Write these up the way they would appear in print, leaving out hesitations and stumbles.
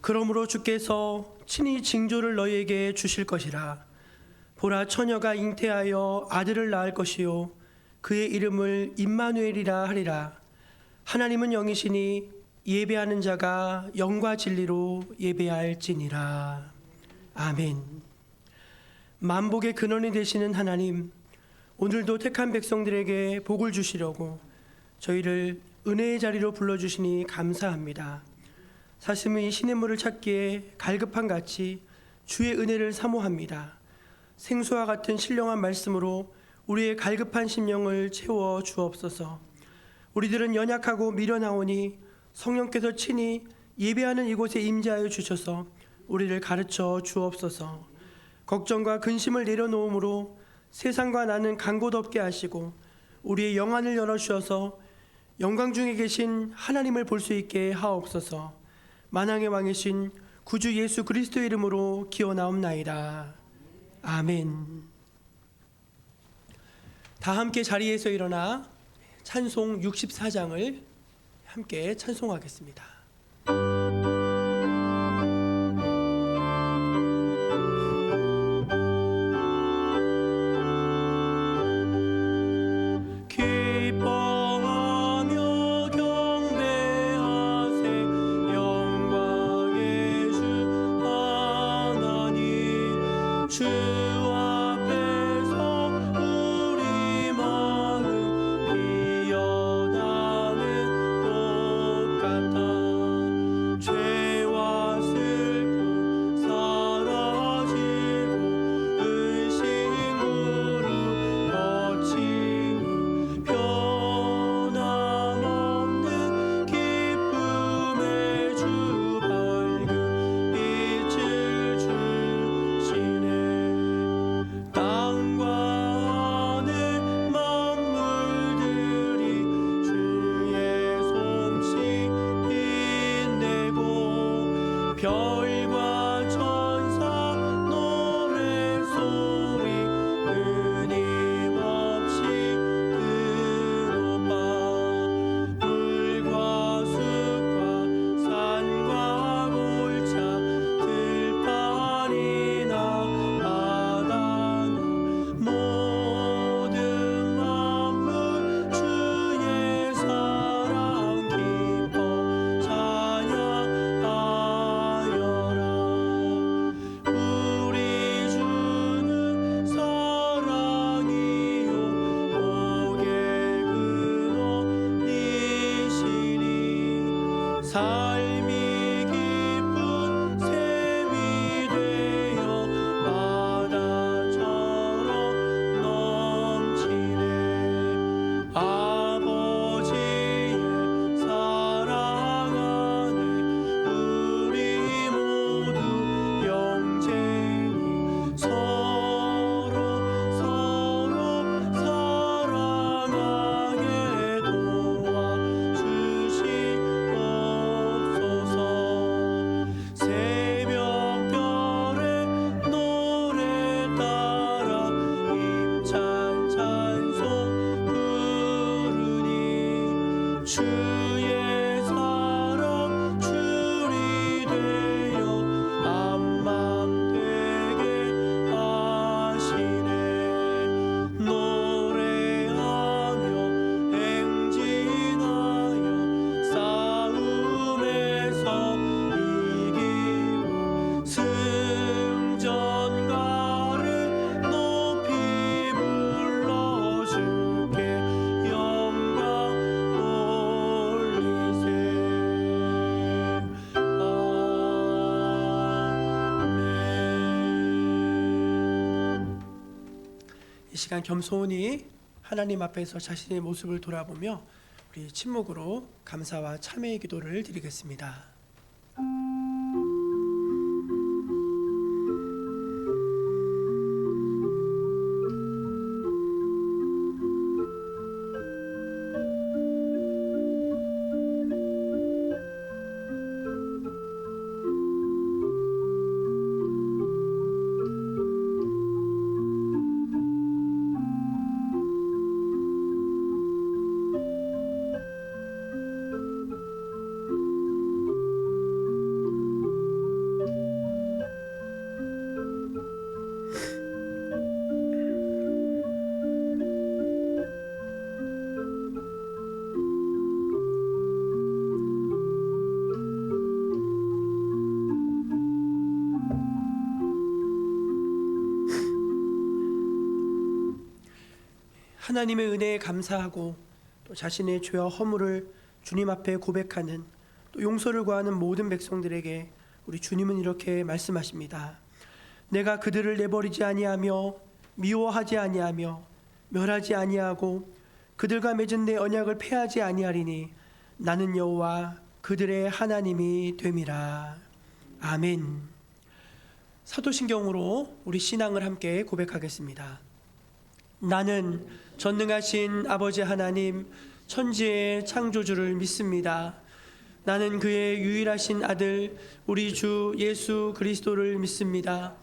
그러므로 주께서 친히 징조를 너희에게 주실 것이라. 보라, 처녀가 잉태하여 아들을 낳을 것이요 그의 이름을 임마누엘이라 하리라. 하나님은 영이시니 예배하는 자가 영과 진리로 예배할지니라. 아멘. 만복의 근원이 되시는 하나님, 오늘도 택한 백성들에게 복을 주시려고 저희를 은혜의 자리로 불러주시니 감사합니다. 사슴이 시냇물을 찾기에 갈급한 같이 주의 은혜를 사모합니다. 생수와 같은 신령한 말씀으로 우리의 갈급한 심령을 채워 주옵소서. 우리들은 연약하고 미련하오니 성령께서 친히 예배하는 이곳에 임재하여 주셔서 우리를 가르쳐 주옵소서. 걱정과 근심을 내려놓음으로 세상과 나는 간 곳 없게 하시고 우리의 영안을 열어주셔서 영광 중에 계신 하나님을 볼 수 있게 하옵소서. 만왕의 왕이신 구주 예수 그리스도의 이름으로 기원하옵나이다. 아멘. 다 함께 자리에서 일어나 찬송 64장을 함께 찬송하겠습니다. 별과 천사 노래소리 끊임없이 들어봐. 물과 숲과 산과 골차 들판이나 바다나 모든 만물 주의 사랑 기뻐 찬양하여라. 우리 주는 사랑이요 복의 근원이시니 삶이 깊은 샘이 되어 바다처럼 넘치네. 아버지의 사랑 안에 우리 모두 영쟁이 서로 사랑하게 도와주시옵소서. 새벽별의 노래 따라 힘찬 찬송 부르니 주의 사랑 줄이 되어 암만 되게 하시네. 노래하며 행진하여 싸움에서 이기고 승전가를 높이 불러 주께 영광 돌리세. 아멘. 이 시간 겸손히 하나님 앞에서 자신의 모습을 돌아보며 우리 침묵으로 감사와 참회의 기도를 드리겠습니다. 하나님의 은혜에 감사하고 또 자신의 죄와 허물을 주님 앞에 고백하는 또 용서를 구하는 모든 백성들에게 우리 주님은 이렇게 말씀하십니다. 내가 그들을 내버리지 아니하며 미워하지 아니하며 멸하지 아니하고 그들과 맺은 내 언약을 폐하지 아니하리니 나는 여호와 그들의 하나님이 됨이라. 아멘. 사도신경으로 우리 신앙을 함께 고백하겠습니다. 나는 전능하신 아버지 하나님 천지의 창조주를 믿습니다. 나는 그의 유일하신 아들 우리 주 예수 그리스도를 믿습니다.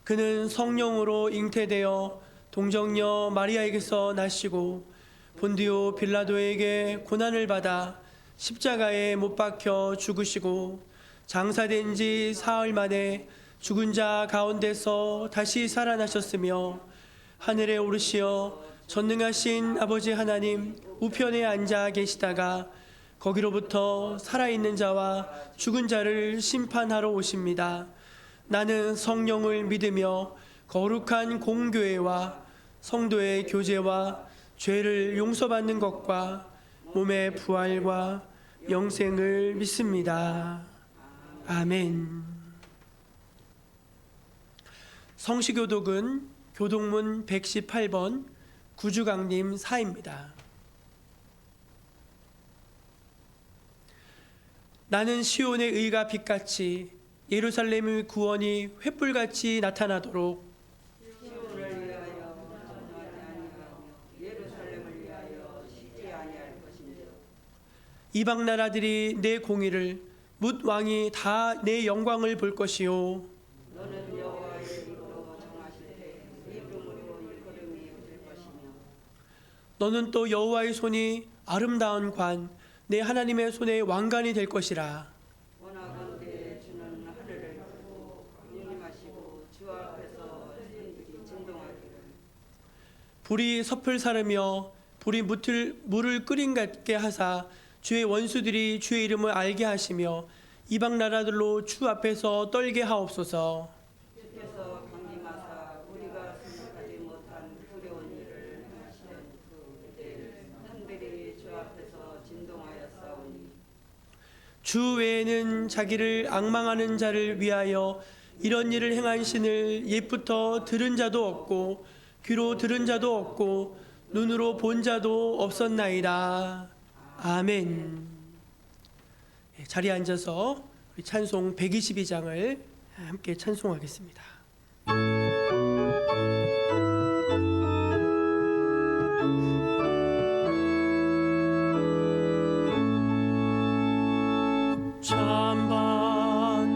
그는 성령으로 잉태되어 동정녀 마리아에게서 나시고 본디오 빌라도에게 고난을 받아 십자가에 못 박혀 죽으시고 장사된 지 사흘 만에 죽은 자 가운데서 다시 살아나셨으며 하늘에 오르시어 전능하신 아버지 하나님 우편에 앉아 계시다가 거기로부터 살아있는 자와 죽은 자를 심판하러 오십니다. 나는 성령을 믿으며 거룩한 공교회와 성도의 교제와 죄를 용서받는 것과 몸의 부활과 영생을 믿습니다. 아멘. 성시교독은 교독문 118번 구주강림 4입니다. 나는 시온의 의가 빛같이 예루살렘의 구원이 횃불같이 나타나도록 시온을 위하여 전하지 아니하며 예루살렘을 위하여 쉬지 아니할 것인즉 이방 나라들이 내 공의를 뭇 왕이 다 내 영광을 볼 것이요 너는 여호와의 이름으로 정하실 때 이름으로 일컬음이 될 것이며 너는 또 여호와의 손이 아름다운 관 내 하나님의 손의 왕관이 될 것이라. 원하건대 주는 하늘을 펴고 운임하시고 주 앞에서 신들이 진동하기를 불이 섭을 사르며 불이 물을 끓인 같게 하사 주의 원수들이 주의 이름을 알게 하시며 이방 나라들로 주 앞에서 떨게 하옵소서. 주께서 강림하사 우리가 생각하지 못한 두려운 일을 행하시는 그때 산들이 주 앞에서 진동하였사오니 주 외에는 자기를 앙망하는 자를 위하여 이런 일을 행한 신을 옛부터 들은 자도 없고 귀로 들은 자도 없고 눈으로 본 자도 없었나이다. 아멘. 자리에 앉아서 우리 찬송 122장을 함께 찬송하겠습니다. 참 반가운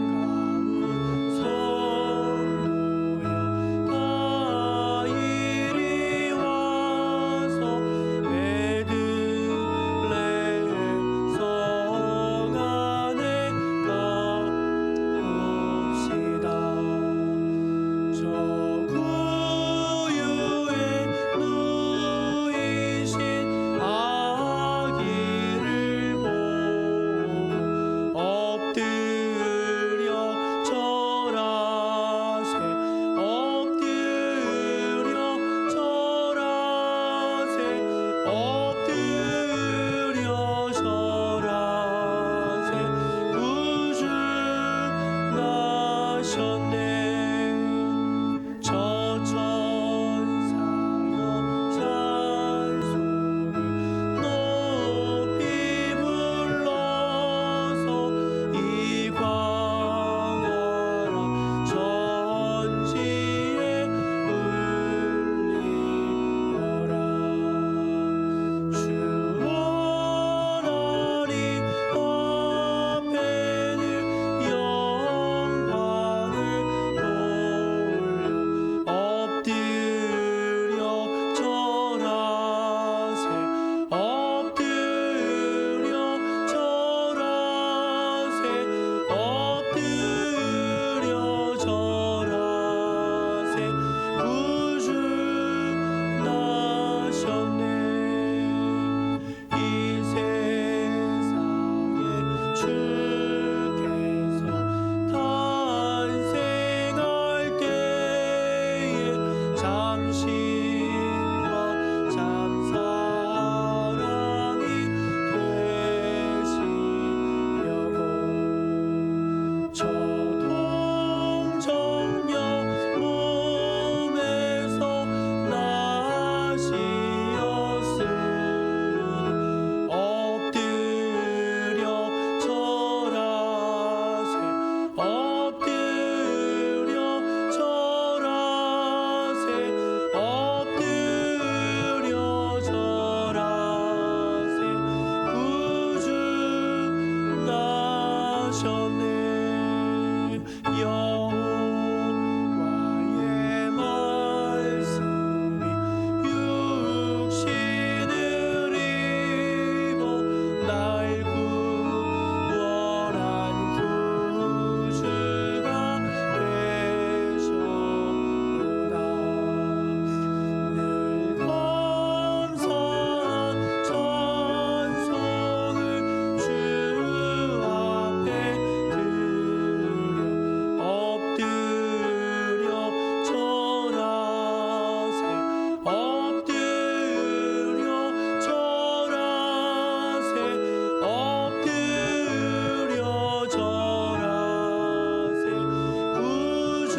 성도여 다 이리 와서 베들레헴 성 안에 가봅시다. 여호와의 말씀이 육신을 입어 날 구원한 구주가 되셨도다. 늘 감사한 찬송을 주 앞에 드려 엎드려 절하세 엎드려 절하세 엎드려 절하세 구주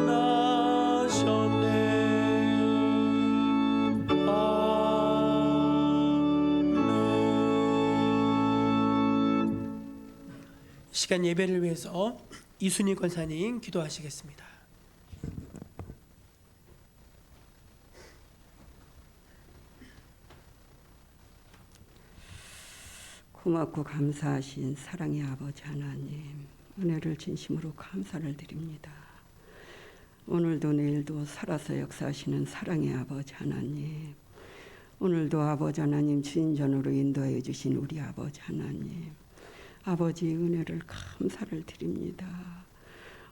나셨네. 아멘. 시간 예배를 위해서 이순희 권사님 기도하시겠습니다. 고맙고 감사하신 사랑의 아버지 하나님, 은혜를 진심으로 감사를 드립니다. 오늘도 내일도 살아서 역사하시는 사랑의 아버지 하나님, 오늘도 아버지 하나님 주인전으로 인도하여 주신 우리 아버지 하나님, 아버지의 은혜를 감사를 드립니다.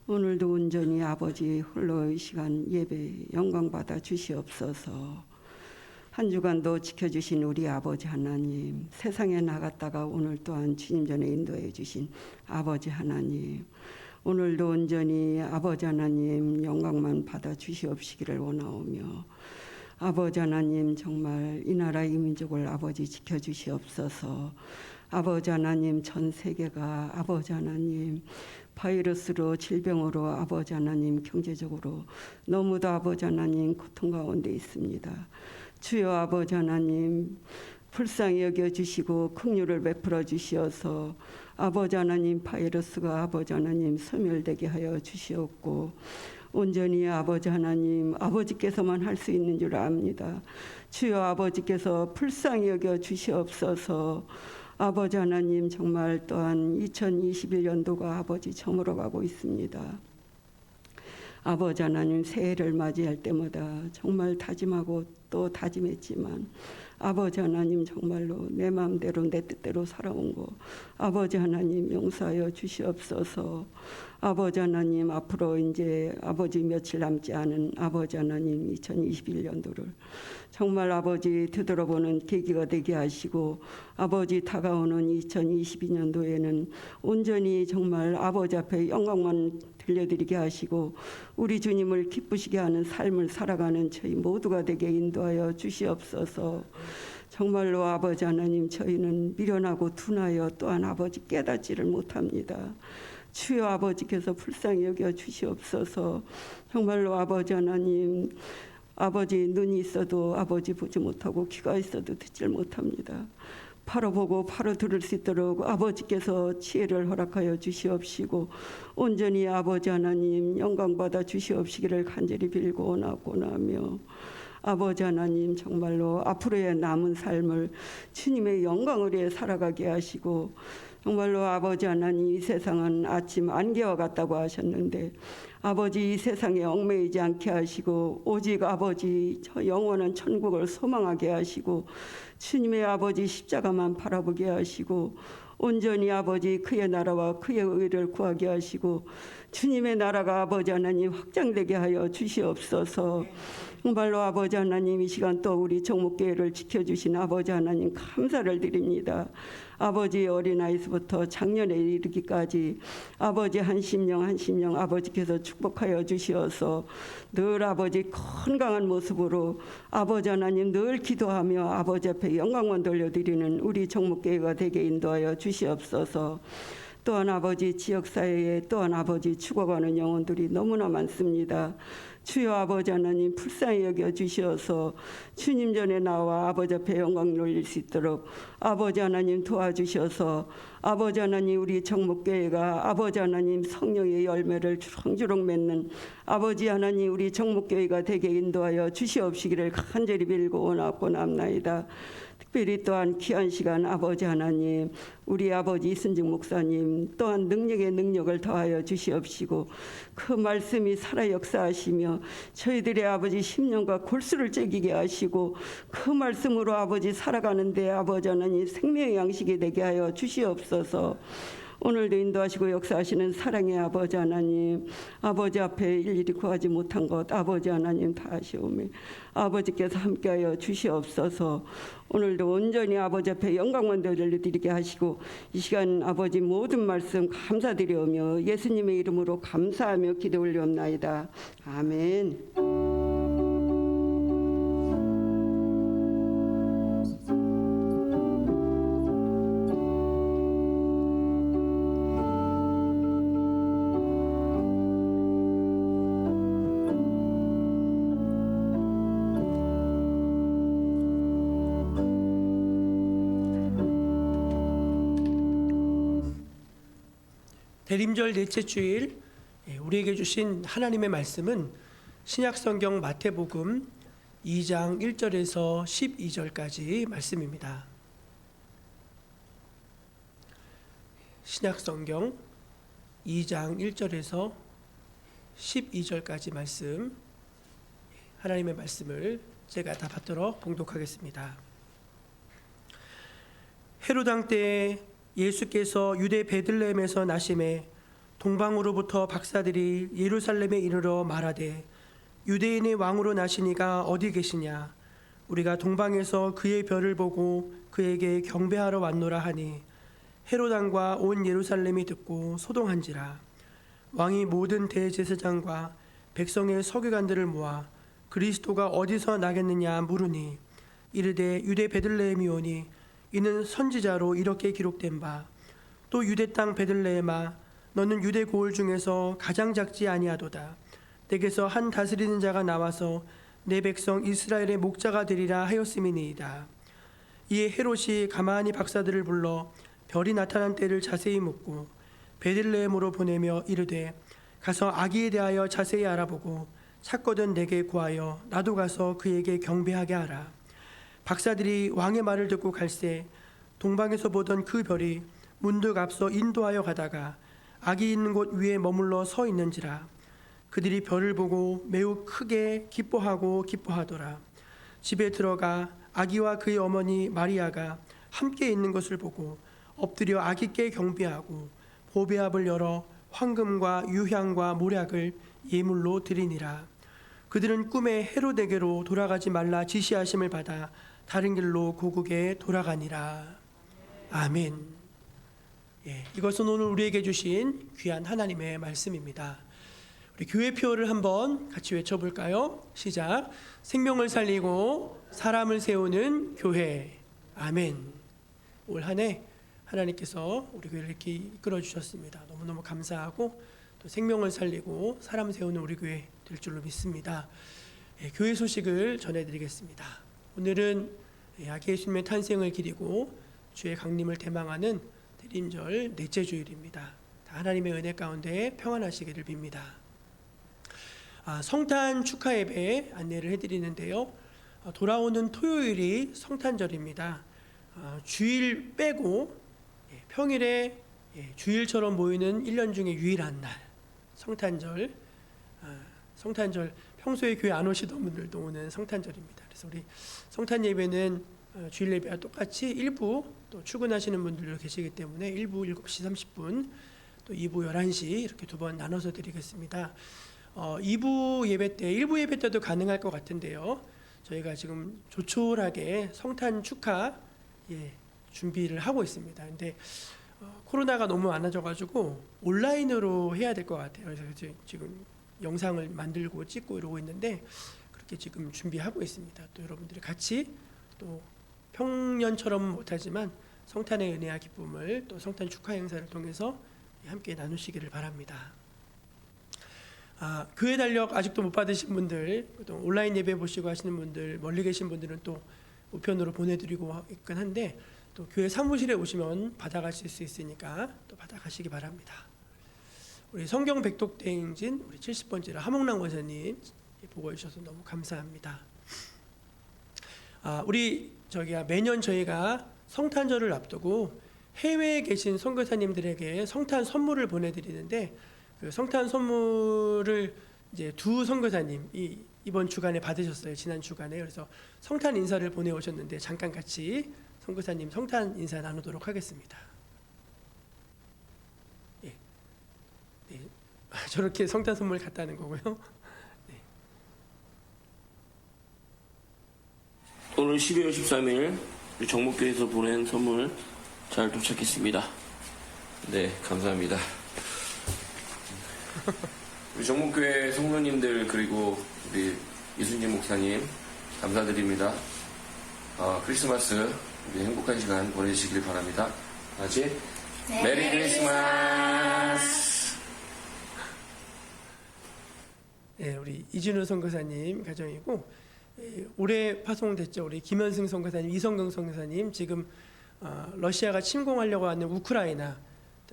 오늘도 온전히 아버지 홀로 이 시간 예배 영광받아 주시옵소서. 한 주간도 지켜주신 우리 아버지 하나님, 세상에 나갔다가 오늘 또한 주님 전에 인도해 주신 아버지 하나님, 오늘도 온전히 아버지 하나님 영광만 받아 주시옵시기를 원하오며, 아버지 하나님 정말 이 나라 이 민족을 아버지 지켜주시옵소서. 아버지 하나님 전 세계가 아버지 하나님 바이러스로 질병으로 아버지 하나님 경제적으로 너무도 아버지 하나님 고통 가운데 있습니다. 주여 아버지 하나님 불쌍히 여겨주시고 긍휼을 베풀어 주시어서 아버지 하나님 바이러스가 아버지 하나님 소멸되게 하여 주시옵고, 온전히 아버지 하나님 아버지께서만 할 수 있는 줄 압니다. 주여 아버지께서 불쌍히 여겨 주시옵소서. 아버지 하나님 정말 또한 2021년도가 아버지 저물어가고 있습니다. 아버지 하나님 새해를 맞이할 때마다 정말 다짐하고 또 다짐했지만 아버지 하나님 정말로 내 마음대로 내 뜻대로 살아온 거 아버지 하나님 용서하여 주시옵소서. 아버지 하나님 앞으로 이제 아버지 며칠 남지 않은 아버지 하나님 2021년도를 정말 아버지 되돌아보는 계기가 되게 하시고, 아버지 다가오는 2022년도에는 온전히 정말 아버지 앞에 영광만 들려드리게 하시고 우리 주님을 기쁘시게 하는 삶을 살아가는 저희 모두가 되게 인도하여 주시옵소서. 정말로 아버지 하나님 저희는 미련하고 둔하여 또한 아버지 깨닫지를 못합니다. 주여 아버지께서 불쌍히 여겨 주시옵소서. 정말로 아버지 하나님 아버지 눈이 있어도 아버지 보지 못하고 귀가 있어도 듣질 못합니다. 바로 보고 바로 들을 수 있도록 아버지께서 지혜를 허락하여 주시옵시고 온전히 아버지 하나님 영광받아 주시옵시기를 간절히 빌고 원하며, 아버지 하나님 정말로 앞으로의 남은 삶을 주님의 영광을 위해 살아가게 하시고, 정말로 아버지 하나님 이 세상은 아침 안개와 같다고 하셨는데 아버지 이 세상에 얽매이지 않게 하시고 오직 아버지 저 영원한 천국을 소망하게 하시고 주님의 아버지 십자가만 바라보게 하시고 온전히 아버지 그의 나라와 그의 의를 구하게 하시고 주님의 나라가 아버지 하나님 확장되게 하여 주시옵소서. 정말로 아버지 하나님 이 시간 또 우리 정목교회를 지켜주신 아버지 하나님 감사를 드립니다. 아버지 어린아이서부터 작년에 이르기까지 아버지 한 심령 아버지께서 축복하여 주시어서 늘 아버지 건강한 모습으로 아버지 하나님 늘 기도하며 아버지 앞에 영광만 돌려드리는 우리 정목교회가 되게 인도하여 주시옵소서. 또한 아버지 지역사회에 또한 아버지 죽어가는 영혼들이 너무나 많습니다. 주여 아버지 하나님 불쌍히 여겨 주시어서 주님 전에 나와 아버지 앞에 영광 돌릴 수 있도록 아버지 하나님 도와주셔서 아버지 하나님 우리 정목교회가 아버지 하나님 성령의 열매를 주렁주렁 맺는 아버지 하나님 우리 정목교회가 되게 인도하여 주시옵시기를 간절히 빌고 원하고 남나이다. 특별히 또한 귀한 시간 아버지 하나님 우리 아버지 이순직 목사님 또한 능력에 능력을 더하여 주시옵시고 그 말씀이 살아 역사하시며 저희들의 아버지 10년과 골수를 째기게 하시고 그 말씀으로 아버지 살아가는데 아버지 하나님 생명의 양식이 되게 하여 주시옵소서. 오늘도 인도하시고 역사하시는 사랑의 아버지 하나님 아버지 앞에 일일이 구하지 못한 것 아버지 하나님 다 하시오매 아버지께서 함께하여 주시옵소서. 오늘도 온전히 아버지 앞에 영광만 돌려드리게 하시고 이 시간 아버지 모든 말씀 감사드리오며 예수님의 이름으로 감사하며 기도 올리옵나이다. 아멘. 대림절 넷째 주일 우리에게 주신 하나님의 말씀은 신약성경 마태복음 2장 1절에서 12절까지 말씀입니다. 신약성경 2장 1절에서 12절까지 말씀 하나님의 말씀을 제가 다 받들어 봉독하겠습니다. 헤롯 왕 때에 예수께서 유대 베들레헴에서 나심에 동방으로부터 박사들이 예루살렘에 이르러 말하되 유대인의 왕으로 나시니가 어디 계시냐 우리가 동방에서 그의 별을 보고 그에게 경배하러 왔노라 하니 헤롯 왕과 온 예루살렘이 듣고 소동한지라. 왕이 모든 대제사장과 백성의 서기관들을 모아 그리스도가 어디서 나겠느냐 물으니 이르되 유대 베들레헴이오니 이는 선지자로 이렇게 기록된 바 또 유대 땅 베들레헴아 너는 유대 고을 중에서 가장 작지 아니하도다. 내게서 한 다스리는 자가 나와서 내 백성 이스라엘의 목자가 되리라 하였음이니이다. 이에 헤롯이 가만히 박사들을 불러 별이 나타난 때를 자세히 묻고 베들레헴으로 보내며 이르되 가서 아기에 대하여 자세히 알아보고 찾거든 내게 구하여 나도 가서 그에게 경배하게 하라. 박사들이 왕의 말을 듣고 갈새 동방에서 보던 그 별이 문득 앞서 인도하여 가다가 아기 있는 곳 위에 머물러 서 있는지라. 그들이 별을 보고 매우 크게 기뻐하더라. 집에 들어가 아기와 그의 어머니 마리아가 함께 있는 것을 보고 엎드려 아기께 경배하고 보배압을 열어 황금과 유향과 모략을 예물로 드리니라. 그들은 꿈에 헤롯에게로 돌아가지 말라 지시하심을 받아 다른 길로 고국에 돌아가니라. 아멘. 이것은 오늘 우리에게 주신 귀한 하나님의 말씀입니다. 우리 교회표를 한번 같이 외쳐볼까요? 시작. 생명을 살리고 사람을 세우는 교회. 아멘. 올 한 해 하나님께서 우리 교회를 이렇게 이끌어 주셨습니다. 너무너무 감사하고 또 생명을 살리고 사람 세우는 우리 교회 될 줄로 믿습니다. 교회 소식을 전해드리겠습니다. 오늘은 아기 예수님의 탄생을 기리고 주의 강림을 대망하는 대림절 넷째 주일입니다. 다 하나님의 은혜 가운데 평안하시기를 빕니다. 성탄 축하 예배 안내를 해드리는데요. 돌아오는 토요일이 성탄절입니다. 주일 빼고 평일에 주일처럼 모이는 1년 중에 유일한 날 성탄절. 성탄절 평소에 교회 안 오시던 분들도 오는 성탄절입니다. 그래서 우리 성탄 예배는 주일 예배와 똑같이 일부 또 출근하시는 분들도 계시기 때문에 일부 7시 30분 또 2부 11시 이렇게 두 번 나눠서 드리겠습니다. 2부 예배 때 1부 예배 때도 가능할 것 같은데요. 저희가 지금 조촐하게 성탄 축하 준비를 하고 있습니다. 근데 코로나가 너무 많아져가지고 온라인으로 해야 될 것 같아요. 그래서 지금 영상을 만들고 찍고 이러고 있는데 그렇게 지금 준비하고 있습니다. 또 여러분들이 같이 또 평년처럼 못하지만 성탄의 은혜와 기쁨을 또 성탄 축하 행사를 통해서 함께 나누시기를 바랍니다. 교회 달력 아직도 못 받으신 분들, 또 온라인 예배 보시고 하시는 분들, 멀리 계신 분들은 또 우편으로 보내드리고 있긴 한데 또 교회 사무실에 오시면 받아가실 수 있으니까 또 받아가시기 바랍니다. 우리 성경 백독대행진 우리 70번째로 하몽랑 원사님 보고 주셔서 너무 감사합니다. 우리 매년 저희가 성탄절을 앞두고 해외에 계신 선교사님들에게 성탄 선물을 보내드리는데 그 성탄 선물을 이제 두 선교사님이 이번 주간에 받으셨어요. 지난 주간에. 그래서 성탄 인사를 보내오셨는데 잠깐 같이 선교사님 성탄 인사 나누도록 하겠습니다. 예. 네. 저렇게 성탄 선물 갖다는 거고요. 네. 오늘 12월 13일 우리 정목교에서 보낸 선물 잘 도착했습니다. 네, 감사합니다. 우리 정목교회 성도님들 그리고 우리 이순진 목사님 감사드립니다. 크리스마스 우리 행복한 시간 보내시길 바랍니다. 같이 메리 크리스마스. 네, 우리 이진우 선교사님 가정이고 올해 파송됐죠. 우리 김현승 선교사님, 이성경 선교사님 지금 러시아가 침공하려고 하는 우크라이나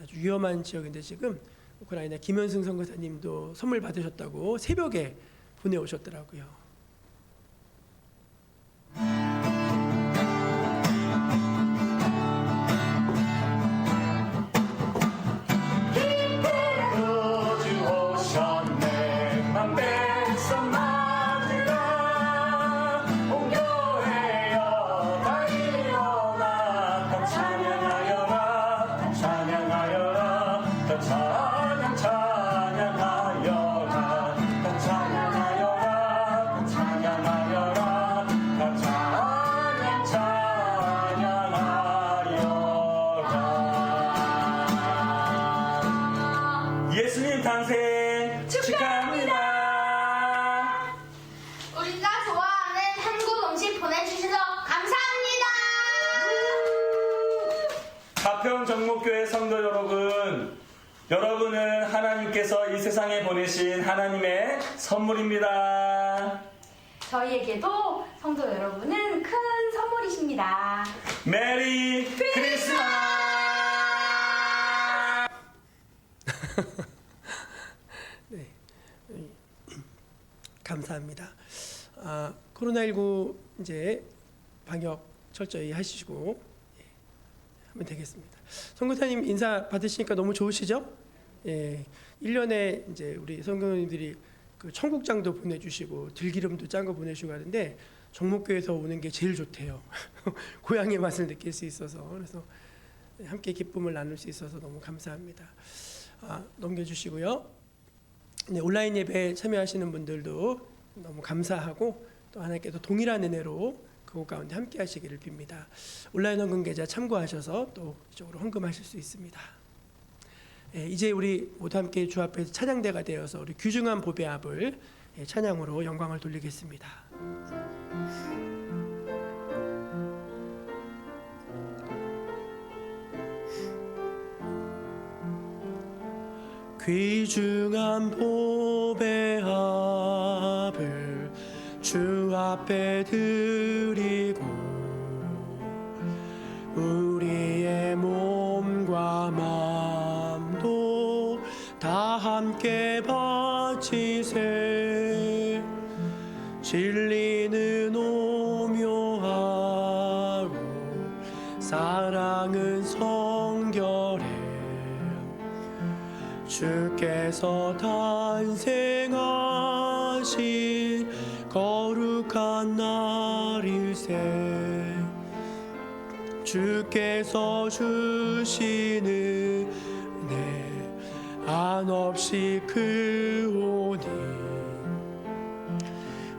아주 위험한 지역인데 지금 우크라이나 김현승 선교사님도 선물 받으셨다고 새벽에 보내오셨더라고요. 예수님 탄생 축하합니다. 우리가 좋아하는 한국 음식 보내주셔서 감사합니다. 가평 정목교회 성도 여러분, 여러분은 하나님께서 이 세상에 보내신 하나님의 선물입니다. 저희에게도 성도 여러분은 큰 선물이십니다. 메리 크리스마스. 네, 감사합니다. 코로나19 이제 방역 철저히 하시고 하면 되겠습니다. 선교사님 인사 받으시니까 너무 좋으시죠? 예, 1년에 이제 우리 선교사님들이 그 청국장도 보내주시고 들기름도 짠 거 보내주시고 하는데 정목교에서 오는 게 제일 좋대요. 고향의 맛을 느낄 수 있어서 그래서 함께 기쁨을 나눌 수 있어서 너무 감사합니다. 넘겨주시고요. 네, 온라인 예배에 참여하시는 분들도 너무 감사하고 또 하나님께서 동일한 은혜로 그곳 가운데 함께 하시기를 빕니다. 온라인 헌금 계좌 참고하셔서 또 이쪽으로 헌금하실 수 있습니다. 이제 우리 모두 함께 주 앞에서 찬양대가 되어서 우리 귀중한 보배 앞을 찬양으로 영광을 돌리겠습니다. 귀중한 보배 앞을 주 앞에 드리고 우리의 몸과 마음도 다 함께 바치세. 진리는 오묘하고 사랑은 성결해. 주께서 탄생하신 거룩한 날일세. 주께서 주시는 은혜 한없이 크오니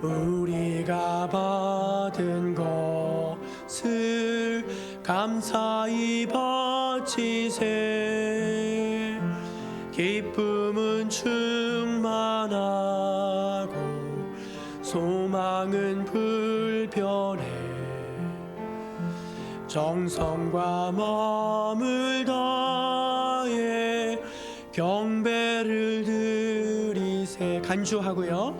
우리가 받은 것을 감사히 바치세. 기쁨은 충만하고 소망은 불변해. 정성과 마음을 다해 경배를 드리세. 간주하고요.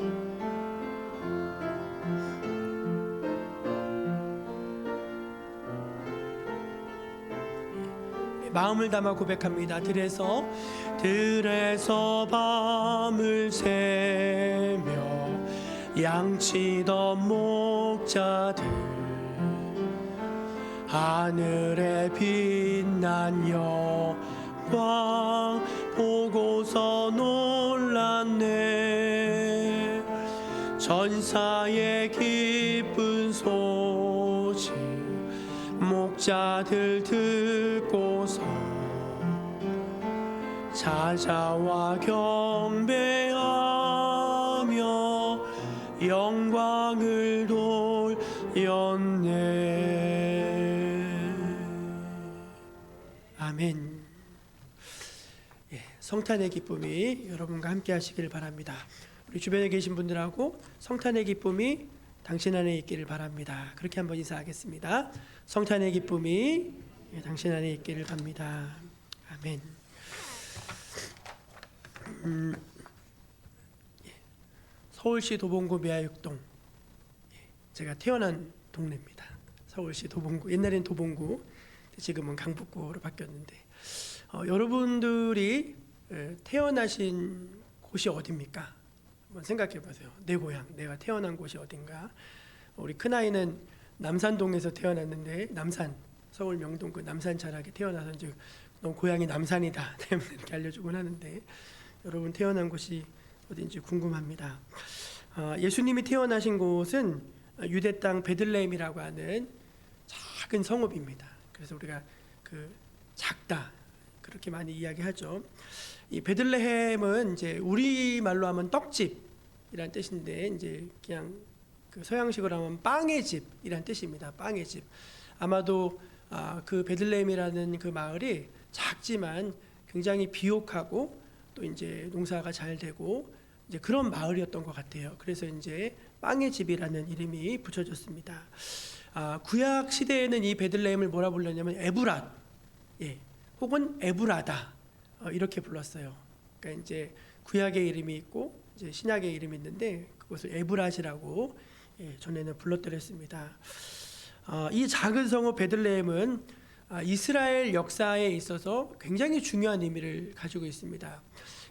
마음을 담아 고백합니다. 들에서 밤을 새며 양치던 목자들, 하늘에 빛난 영광 보고서 놀랐네. 전사의 기쁜 소식 목자들 듣고서 찾아와 경배하며 영광을 돌렸네. 아멘. 예, 성탄의 기쁨이 여러분과 함께 하시길 바랍니다. 우리 주변에 계신 분들하고 성탄의 기쁨이 당신 안에 있기를 바랍니다. 그렇게 한번 인사하겠습니다. 성탄의 기쁨이 당신 안에 있기를 바랍니다. 아멘. 서울시 도봉구 미아육동, 제가 태어난 동네입니다. 서울시 도봉구, 옛날엔 도봉구, 지금은 강북구로 바뀌었는데, 여러분들이 태어나신 곳이 어디입니까? 한번 생각해 보세요. 내 고향, 내가 태어난 곳이 어딘가. 우리 큰아이는 남산동에서 태어났는데, 남산, 서울 명동 그 남산 자락에 태어나서 이제 너 고향이 남산이다 때문에 이렇게 알려주곤 하는데, 여러분 태어난 곳이 어딘지 궁금합니다. 예수님이 태어나신 곳은 유대 땅 베들레헴이라고 하는 작은 성읍입니다. 그래서 우리가 그 작다 그렇게 많이 이야기하죠. 이 베들레헴은 이제 우리 말로 하면 떡집이란 뜻인데, 이제 그냥 그 서양식으로 하면 빵의 집이란 뜻입니다. 빵의 집. 아마도 그 베들레헴이라는 그 마을이 작지만 굉장히 비옥하고 또 이제 농사가 잘 되고 이제 그런 마을이었던 것 같아요. 그래서 이제 빵의 집이라는 이름이 붙여졌습니다. 구약 시대에는 이 베들레헴을 뭐라 불렀냐면 에브랏, 혹은 에브라다 이렇게 불렀어요. 그러니까 이제 구약의 이름이 있고 이제 신약의 이름이 있는데 그것을 에브랏이라고 전에는 불렀더랬습니다. 이 작은 성읍 베들레헴은 이스라엘 역사에 있어서 굉장히 중요한 의미를 가지고 있습니다.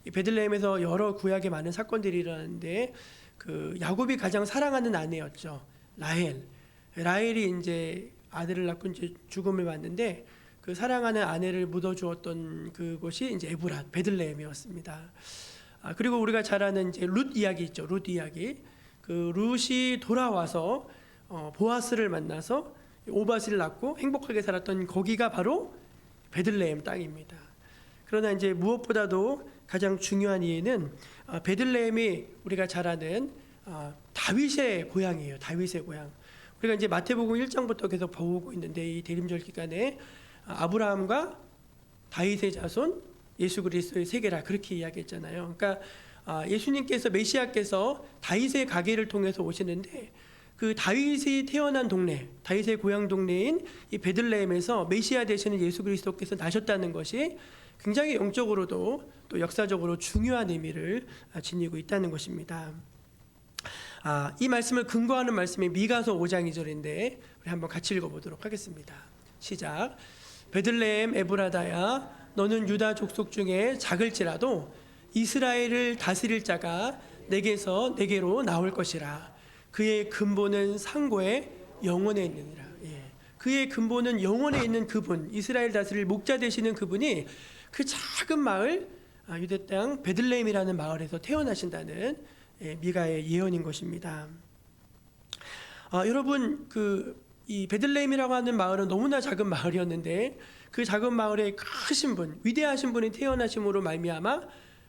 이 베들레헴에서 여러 구약의 많은 사건들이 일어나는데, 그 야곱이 가장 사랑하는 아내였죠. 라헬이 이제 아들을 낳고 이제 죽음을 맞는데, 그 사랑하는 아내를 묻어주었던 그곳이 이제 에브랏 베들레헴이었습니다. 그리고 우리가 잘 아는 이제 룻 이야기 있죠. 룻 이야기. 그 룻이 돌아와서 보아스를 만나서 오밧을 낳고 행복하게 살았던 거기가 바로 베들레헴 땅입니다. 그러나 이제 무엇보다도 가장 중요한 이유는 베들레헴이 우리가 잘 아는 다윗의 고향이에요. 다윗의 고향. 우리가 이제 마태복음 1장부터 계속 보고 있는데, 이 대림절 기간에 아브라함과 다윗의 자손 예수 그리스도의 세계라 그렇게 이야기했잖아요. 그러니까 예수님께서 메시아께서 다윗의 가계를 통해서 오시는데, 그 다윗이 태어난 동네, 다윗의 고향 동네인 이 베들레헴에서 메시아 되시는 예수 그리스도께서 나셨다는 것이 굉장히 영적으로도 또 역사적으로 중요한 의미를 지니고 있다는 것입니다. 이 말씀을 근거하는 말씀이 미가서 5장 2절인데 우리 한번 같이 읽어보도록 하겠습니다. 시작. 베들레헴 에브라다야, 너는 유다 족속 중에 작을지라도 이스라엘을 다스릴 자가 내게로 나올 것이라. 그의 근본은 상고의 영원에 있느니라. 그의 근본은 영원에 있는 그분, 이스라엘 다스릴 목자 되시는 그분이 그 작은 마을 유대 땅 베들레헴이라는 마을에서 태어나신다는 미가의 예언인 것입니다. 여러분, 이 베들레헴이라고 하는 마을은 너무나 작은 마을이었는데, 그 작은 마을에 크신 분, 위대하신 분이 태어나심으로 말미암아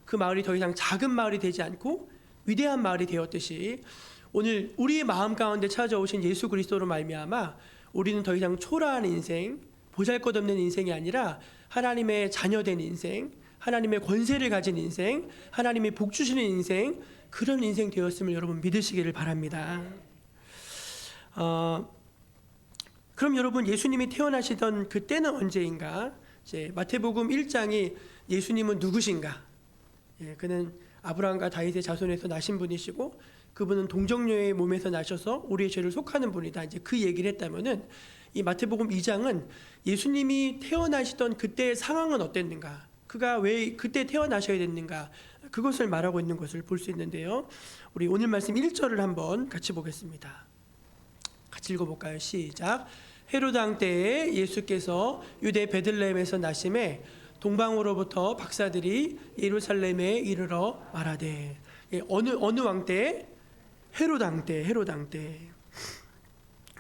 그 마을이 더 이상 작은 마을이 되지 않고 위대한 마을이 되었듯이, 오늘 우리의 마음 가운데 찾아오신 예수 그리스도로 말미암아 우리는 더 이상 초라한 인생, 보잘것없는 인생이 아니라 하나님의 자녀된 인생, 하나님의 권세를 가진 인생, 하나님의 복 주시는 인생, 그런 인생 되었음을 여러분 믿으시기를 바랍니다. 그럼 여러분, 예수님이 태어나시던 그때는 언제인가? 이제 마태복음 1장이 예수님은 누구신가? 그는 아브라함과 다윗의 자손에서 나신 분이시고 그분은 동정녀의 몸에서 나셔서 우리의 죄를 속하는 분이다. 이제 그 얘기를 했다면은 이 마태복음 2장은 예수님이 태어나시던 그때의 상황은 어땠는가, 그가 왜 그때 태어나셔야 됐는가, 그것을 말하고 있는 것을 볼 수 있는데요. 우리 오늘 말씀 1절을 한번 같이 보겠습니다. 같이 읽어볼까요? 시작. 헤로드 왕 때에 예수께서 유대 베들레헴에서 나심에 동방으로부터 박사들이 예루살렘에 이르러 말하되. 어느 왕 때? 헤로드 왕 때. 헤로드 왕 때.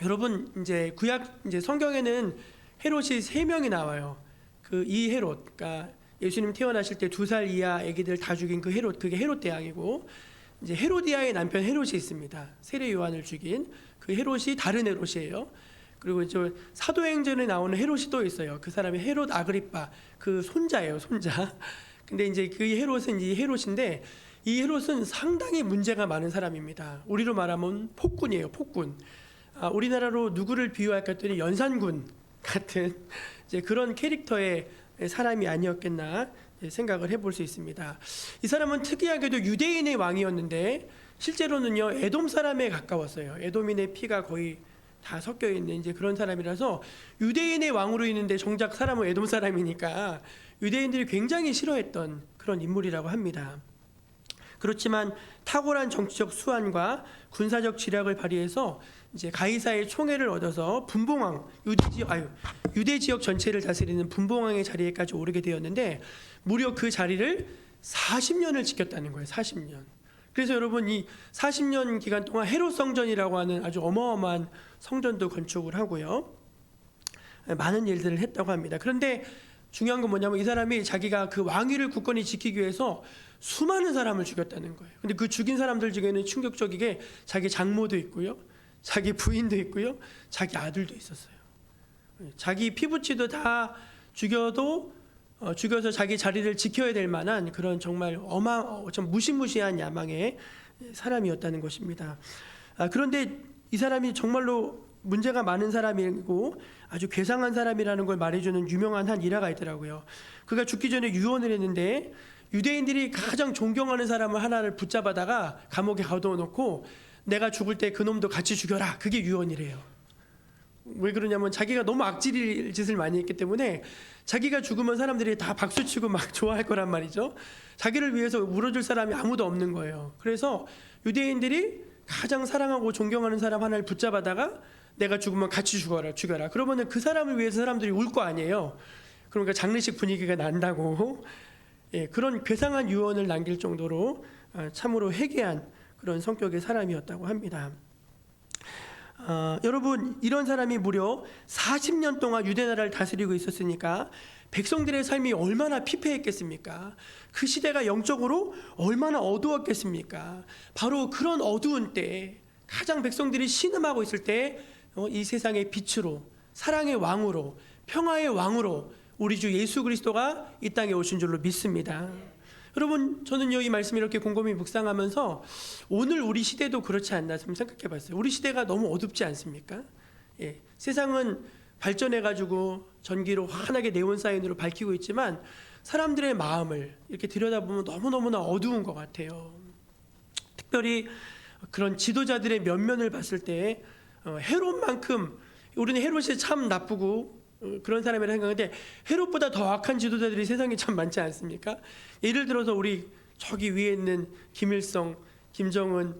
여러분, 이제 구약 이제 성경에는 헤롯이 3명이 나와요. 그 이 헤롯, 그러니까 예수님 태어나실 때 2살 이하 아기들 다 죽인 그 헤롯, 그게 헤롯 대왕이고, 이제 헤로디아의 남편 헤롯이 있습니다. 세례 요한을 죽인 그 헤롯이 다른 헤롯이에요. 그리고 저 사도행전에 나오는 헤롯이 또 있어요. 그 사람이 헤롯 아그리파, 그 손자예요, 손자. 근데 이제 그 헤롯은 이 헤롯인데, 이 헤롯은 상당히 문제가 많은 사람입니다. 우리로 말하면 폭군이에요, 폭군. 우리나라로 누구를 비유할까 했더니 연산군 같은 이제 그런 캐릭터의 사람이 아니었겠나 생각을 해볼 수 있습니다. 이 사람은 특이하게도 유대인의 왕이었는데 실제로는요 에돔 사람에 가까웠어요. 에돔인의 피가 거의 다 섞여 있는 이제 그런 사람이라서 유대인의 왕으로 있는데 정작 사람은 에돔 사람이니까 유대인들이 굉장히 싫어했던 그런 인물이라고 합니다. 그렇지만 탁월한 정치적 수완과 군사적 지략을 발휘해서 이제 가이사의 총애를 얻어서 분봉왕, 유대 지역 전체를 다스리는 분봉왕의 자리에까지 오르게 되었는데 무려 그 자리를 40년을 지켰다는 거예요. 40년. 그래서 여러분 이 40년 기간 동안 헤롯 성전이라고 하는 아주 어마어마한 성전도 건축을 하고요. 많은 일들을 했다고 합니다. 그런데 중요한 건 뭐냐면 이 사람이 자기가 그 왕위를 굳건히 지키기 위해서 수많은 사람을 죽였다는 거예요. 근데 그 죽인 사람들 중에는 충격적이게 자기 장모도 있고요. 자기 부인도 있고요. 자기 아들도 있었어요. 자기 피부치도 다 죽여서 자기 자리를 지켜야 될 만한 그런 정말 좀 무시무시한 야망의 사람이었다는 것입니다. 그런데 이 사람이 정말로 문제가 많은 사람이고 아주 괴상한 사람이라는 걸 말해주는 유명한 한 일화가 있더라고요. 그가 죽기 전에 유언을 했는데 유대인들이 가장 존경하는 사람을 하나를 붙잡아다가 감옥에 가둬놓고 내가 죽을 때 그놈도 같이 죽여라. 그게 유언이래요. 왜 그러냐면 자기가 너무 악질 짓을 많이 했기 때문에 자기가 죽으면 사람들이 다 박수치고 막 좋아할 거란 말이죠. 자기를 위해서 울어줄 사람이 아무도 없는 거예요. 그래서 유대인들이 가장 사랑하고 존경하는 사람 하나를 붙잡아다가 내가 죽으면 같이 죽여라. 그러면은 그 사람을 위해서 사람들이 울 거 아니에요. 그러니까 장례식 분위기가 난다고. 그런 괴상한 유언을 남길 정도로 참으로 회개한 그런 성격의 사람이었다고 합니다. 여러분 이런 사람이 무려 40년 동안 유대 나라를 다스리고 있었으니까 백성들의 삶이 얼마나 피폐했겠습니까? 그 시대가 영적으로 얼마나 어두웠겠습니까? 바로 그런 어두운 때 가장 백성들이 신음하고 있을 때 이 세상의 빛으로 사랑의 왕으로 평화의 왕으로 우리 주 예수 그리스도가 이 땅에 오신 줄로 믿습니다. 여러분 저는요 이 말씀 이렇게 곰곰이 묵상하면서 오늘 우리 시대도 그렇지 않나 좀 생각해 봤어요. 우리 시대가 너무 어둡지 않습니까? 세상은 발전해가지고 전기로 환하게 네온 사인으로 밝히고 있지만 사람들의 마음을 이렇게 들여다보면 너무너무나 어두운 것 같아요. 특별히 그런 지도자들의 면면을 봤을 때 헤롯만큼 우리는 헤롯이 참 나쁘고 그런 사람이라 생각하는데 헤롯보다 더 악한 지도자들이 세상에 참 많지 않습니까? 예를 들어서 우리 저기 위에 있는 김일성, 김정은,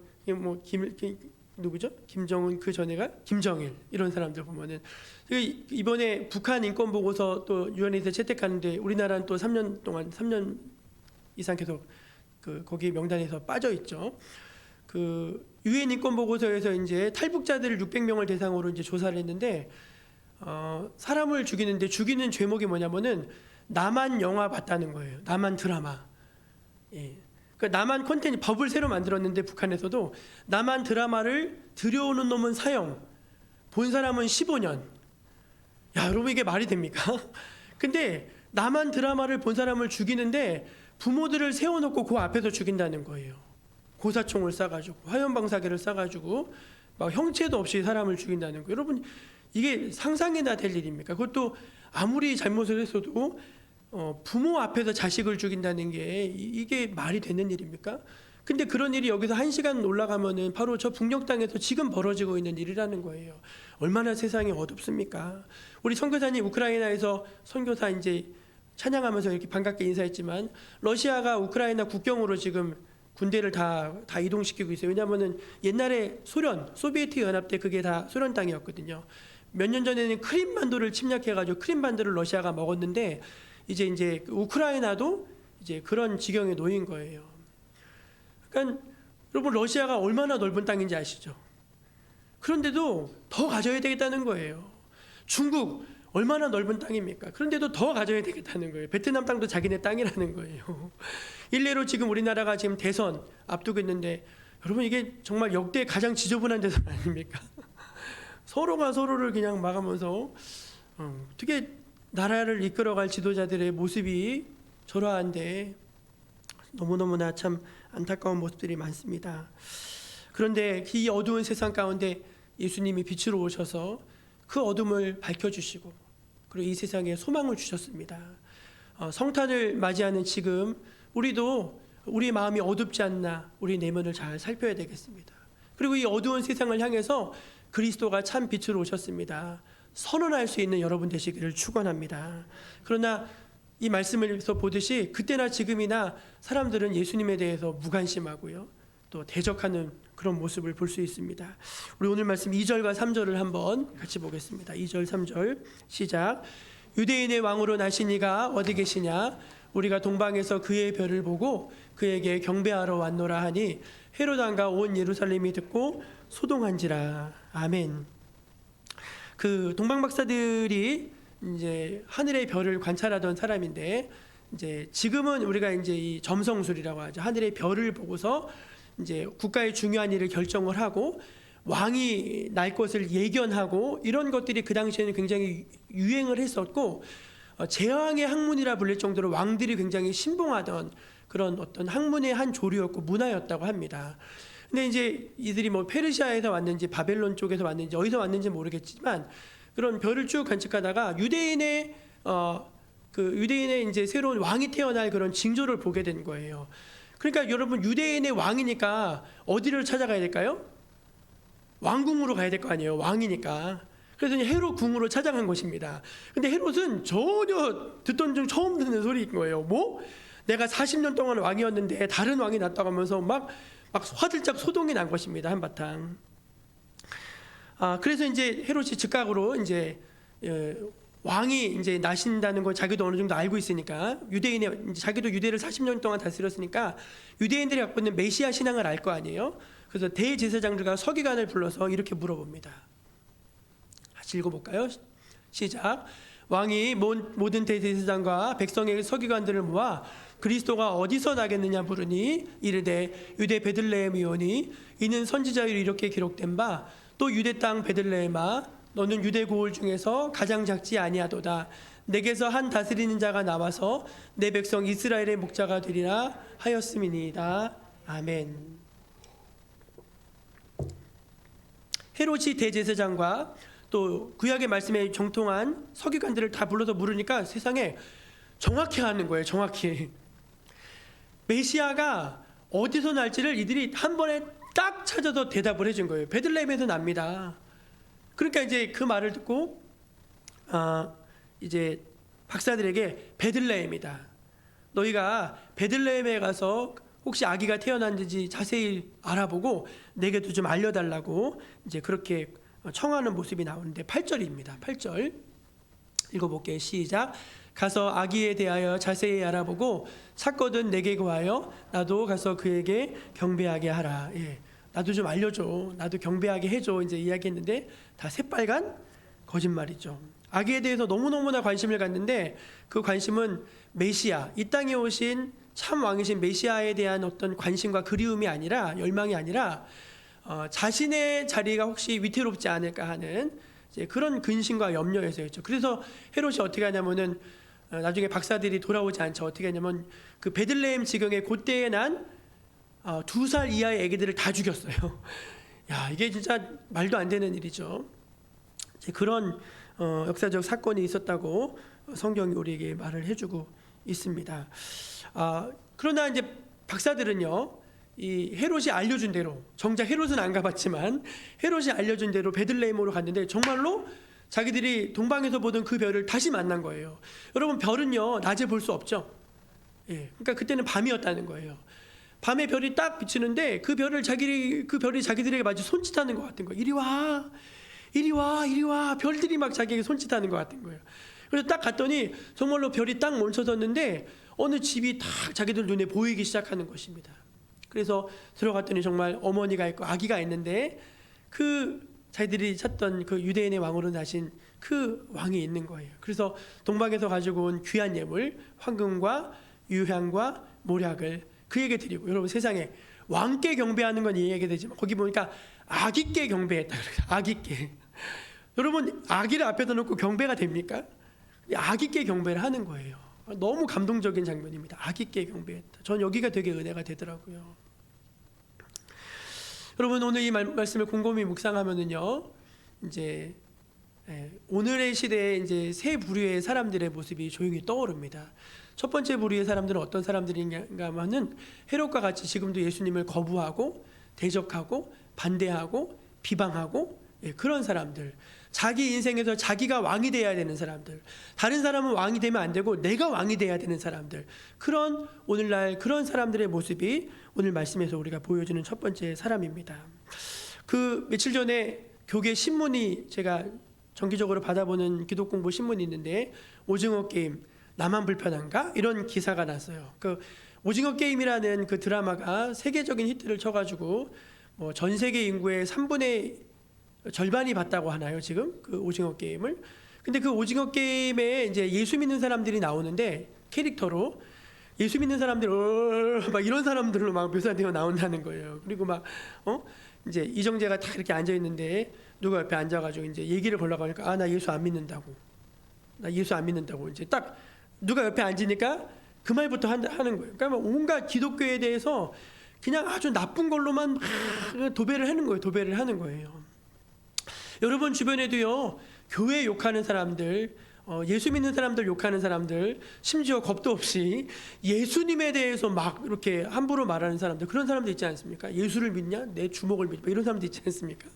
누구죠? 김정은 그 전에가 김정일 이런 사람들 보면은 이번에 북한 인권 보고서 또 유엔에서 채택하는데 우리나라는 또 3년 이상 계속 거기 명단에서 빠져 있죠. 그 유엔 인권 보고서에서 이제 탈북자들을 600명을 대상으로 이제 조사를 했는데 사람을 죽이는데 죽이는 죄목이 뭐냐면은 남한 영화 봤다는 거예요. 남한 드라마. 그러니까 남한 콘텐츠 법을 새로 만들었는데 북한에서도 남한 드라마를 들여오는 놈은 사형, 본 사람은 15년. 야, 여러분 이게 말이 됩니까? 근데 남한 드라마를 본 사람을 죽이는데 부모들을 세워놓고 그 앞에서 죽인다는 거예요. 고사총을 쏴가지고 화염방사기를 쏴가지고 막 형체도 없이 사람을 죽인다는 거예요. 여러분 이게 상상이나 될 일입니까? 그것도 아무리 잘못을 했어도 부모 앞에서 자식을 죽인다는 게 이게 말이 되는 일입니까? 근데 그런 일이 여기서 1시간 올라가면은 바로 저 북녘 땅에서 지금 벌어지고 있는 일이라는 거예요. 얼마나 세상이 어둡습니까? 우리 선교사님 우크라이나에서 선교사 이제 찬양하면서 이렇게 반갑게 인사했지만 러시아가 우크라이나 국경으로 지금 군대를 다 이동시키고 있어요. 왜냐하면은 옛날에 소비에트 연합 때 그게 다 소련 땅이었거든요. 몇 년 전에는 크림반도를 침략해가지고 크림반도를 러시아가 먹었는데 이제 우크라이나도 이제 그런 지경에 놓인 거예요. 그러니까 여러분 러시아가 얼마나 넓은 땅인지 아시죠? 그런데도 더 가져야 되겠다는 거예요. 중국 얼마나 넓은 땅입니까? 그런데도 더 가져야 되겠다는 거예요. 베트남 땅도 자기네 땅이라는 거예요. 일례로 지금 우리나라가 지금 대선 앞두고 있는데 여러분 이게 정말 역대 가장 지저분한 대선 아닙니까? 서로가 서로를 그냥 막으면서 어떻게 나라를 이끌어갈 지도자들의 모습이 저러한데 너무너무나 참 안타까운 모습들이 많습니다. 그런데 이 어두운 세상 가운데 예수님이 빛으로 오셔서 그 어둠을 밝혀주시고 그리고 이 세상에 소망을 주셨습니다. 성탄을 맞이하는 지금 우리도 우리 마음이 어둡지 않나 우리 내면을 잘 살펴야 되겠습니다. 그리고 이 어두운 세상을 향해서 그리스도가 참 빛으로 오셨습니다. 선언할 수 있는 여러분 되시기를 축원합니다. 그러나 이 말씀에서 보듯이 그때나 지금이나 사람들은 예수님에 대해서 무관심하고요. 또 대적하는 그런 모습을 볼 수 있습니다. 우리 오늘 말씀 2절과 3절을 한번 같이 보겠습니다. 2절 3절 시작. 유대인의 왕으로 나신 이가 어디 계시냐? 우리가 동방에서 그의 별을 보고 그에게 경배하러 왔노라 하니 헤롯 왕과 온 예루살렘이 듣고 소동한지라. 아멘. 그 동방 박사들이 이제 하늘의 별을 관찰하던 사람인데 이제 지금은 우리가 이제 이 점성술이라고 하죠. 하늘의 별을 보고서 이제 국가의 중요한 일을 결정을 하고 왕이 날 것을 예견하고 이런 것들이 그 당시에는 굉장히 유행을 했었고 제왕의 학문이라 불릴 정도로 왕들이 굉장히 신봉하던 그런 어떤 학문의 한 조류였고 문화였다고 합니다. 근데 이제 이들이 뭐 페르시아에서 왔는지 바벨론 쪽에서 왔는지 어디서 왔는지 모르겠지만 그런 별을 쭉 관측하다가 유대인의 이제 새로운 왕이 태어날 그런 징조를 보게 된 거예요. 그러니까 여러분 유대인의 왕이니까 어디를 찾아가야 될까요? 왕궁으로 가야 될 거 아니에요. 왕이니까. 그래서 헤롯 궁으로 찾아간 것입니다. 근데 헤롯은 전혀 듣던 중 처음 듣는 소리인 거예요. 뭐? 내가 40년 동안 왕이었는데 다른 왕이 났다고 하면서 막 화들짝 소동이 난 것입니다. 한바탕. 그래서 이제 헤롯이 즉각으로 이제 왕이 이제 나신다는 걸 자기도 어느 정도 알고 있으니까 자기도 유대를 40년 동안 다스렸으니까 유대인들이 갖고 있는 메시아 신앙을 알 거 아니에요. 그래서 대제사장들과 서기관을 불러서 이렇게 물어봅니다. 같이 읽어볼까요? 시작. 왕이 모든 대제사장과 백성의 서기관들을 모아 그리스도가 어디서 나겠느냐 물으니 이르되 유대 베들레헴이오니 이는 선지자로 이렇게 기록된 바 또 유대 땅 베들레헴아 너는 유대 고을 중에서 가장 작지 아니하도다. 내게서 한 다스리는 자가 나와서 내 백성 이스라엘의 목자가 되리라 하였음이니이다. 아멘. 헤롯이 대제사장과 또 구약의 말씀에 정통한 서기관들을 다 불러서 물으니까 세상에 정확히 아는 거예요. 정확히. 메시아가 어디서 날지를 이들이 한 번에 딱 찾아서 대답을 해준 거예요. 베들레헴에서 납니다. 그러니까 이제 그 말을 듣고 이제 박사들에게 베들레헴이다. 너희가 베들레헴에 가서 혹시 아기가 태어났는지 자세히 알아보고 내게도 좀 알려달라고 이제 그렇게 청하는 모습이 나오는데 8절입니다. 8절 읽어볼게요. 시작. 가서 아기에 대하여 자세히 알아보고 샀거든 내게 구하여 나도 가서 그에게 경배하게 하라. 예, 나도 좀 알려줘. 나도 경배하게 해줘. 이제 이야기했는데 다 새빨간 거짓말이죠. 아기에 대해서 너무너무나 관심을 갖는데 그 관심은 메시아, 이 땅에 오신 참 왕이신 메시아에 대한 어떤 관심과 그리움이 아니라 열망이 아니라 자신의 자리가 혹시 위태롭지 않을까 하는 이제 그런 근심과 염려에서였죠. 그래서 헤롯이 어떻게 하냐면은 나중에 박사들이 돌아오지 않죠. 어떻게 하냐면 그 베들레헴 지경에 그때에 난 2살 이하의 아기들을 다 죽였어요. 야, 이게 진짜 말도 안 되는 일이죠. 이제 그런 역사적 사건이 있었다고 성경이 우리에게 말을 해주고 있습니다. 그러나 이제 박사들은요, 이 헤롯이 알려준 대로, 정작 헤롯은 안 가봤지만 헤롯이 알려준 대로 베들레헴으로 갔는데 정말로 자기들이 동방에서 보던 그 별을 다시 만난 거예요. 여러분, 별은요 낮에 볼 수 없죠. 예, 그러니까 그때는 밤이었다는 거예요. 밤에 별이 딱 비치는데 그 별이 자기들에게 마치 손짓하는 것 같은 거예요. 이리 와, 이리 와, 이리 와. 별들이 막 자기에게 손짓하는 것 같은 거예요. 그래서 딱 갔더니 정말로 별이 딱 멈춰섰는데 어느 집이 딱 자기들 눈에 보이기 시작하는 것입니다. 그래서 들어갔더니 정말 어머니가 있고 아기가 있는데 그 자기들이 찾던 그 유대인의 왕으로 나신 그 왕이 있는 거예요. 그래서 동방에서 가지고 온 귀한 예물, 황금과 유향과 모략을 그에게 드리고, 여러분 세상에 왕께 경배하는 건 이해하게 되지만 거기 보니까 아기께 경배했다 그래요. 아기께. 여러분, 아기를 앞에다 놓고 경배가 됩니까? 아기께 경배를 하는 거예요. 너무 감동적인 장면입니다. 아기께 경배했다. 전 여기가 되게 은혜가 되더라고요. 여러분, 오늘 이 말씀을 곰곰이 묵상하면은요, 이제 오늘의 시대에 이제 세 부류의 사람들의 모습이 조용히 떠오릅니다. 첫 번째 부류의 사람들은 어떤 사람들인가 하면은 헤롯과 같이 지금도 예수님을 거부하고 대적하고 반대하고 비방하고 그런 사람들, 자기 인생에서 자기가 왕이 돼야 되는 사람들, 다른 사람은 왕이 되면 안 되고 내가 왕이 돼야 되는 사람들, 그런 오늘날 그런 사람들의 모습이 오늘 말씀에서 우리가 보여주는 첫 번째 사람입니다. 그 며칠 전에 교계 신문이, 제가 정기적으로 받아보는 기독공부 신문이 있는데 오징어 게임 나만 불편한가? 이런 기사가 났어요. 그 오징어 게임이라는 그 드라마가 세계적인 히트를 쳐가지고 뭐 전 세계 인구의 3분의 절반이 봤다고 하나요, 지금? 그 오징어 게임을. 근데 그 오징어 게임에 이제 예수 믿는 사람들이 나오는데 캐릭터로 예수 믿는 사람들 막 이런 사람들로 막 묘사되어 나온다는 거예요. 그리고 막 이제 이정재가 딱 이렇게 앉아 있는데 누가 옆에 앉아가지고 이제 얘기를 걸려고 하니까 나 예수 안 믿는다고. 나 예수 안 믿는다고. 이제 딱 누가 옆에 앉으니까 그 말부터 하는 거예요. 그러니까 온갖 기독교에 대해서 그냥 아주 나쁜 걸로만 도배를 하는 거예요. 도배를 하는 거예요. 여러분 주변에도요, 교회 욕하는 사람들, 예수 믿는 사람들 욕하는 사람들, 심지어 겁도 없이 예수님에 대해서 막 이렇게 함부로 말하는 사람들, 그런 사람들 있지 않습니까? 예수를 믿냐? 내 주먹을 믿냐? 이런 사람들 있지 않습니까?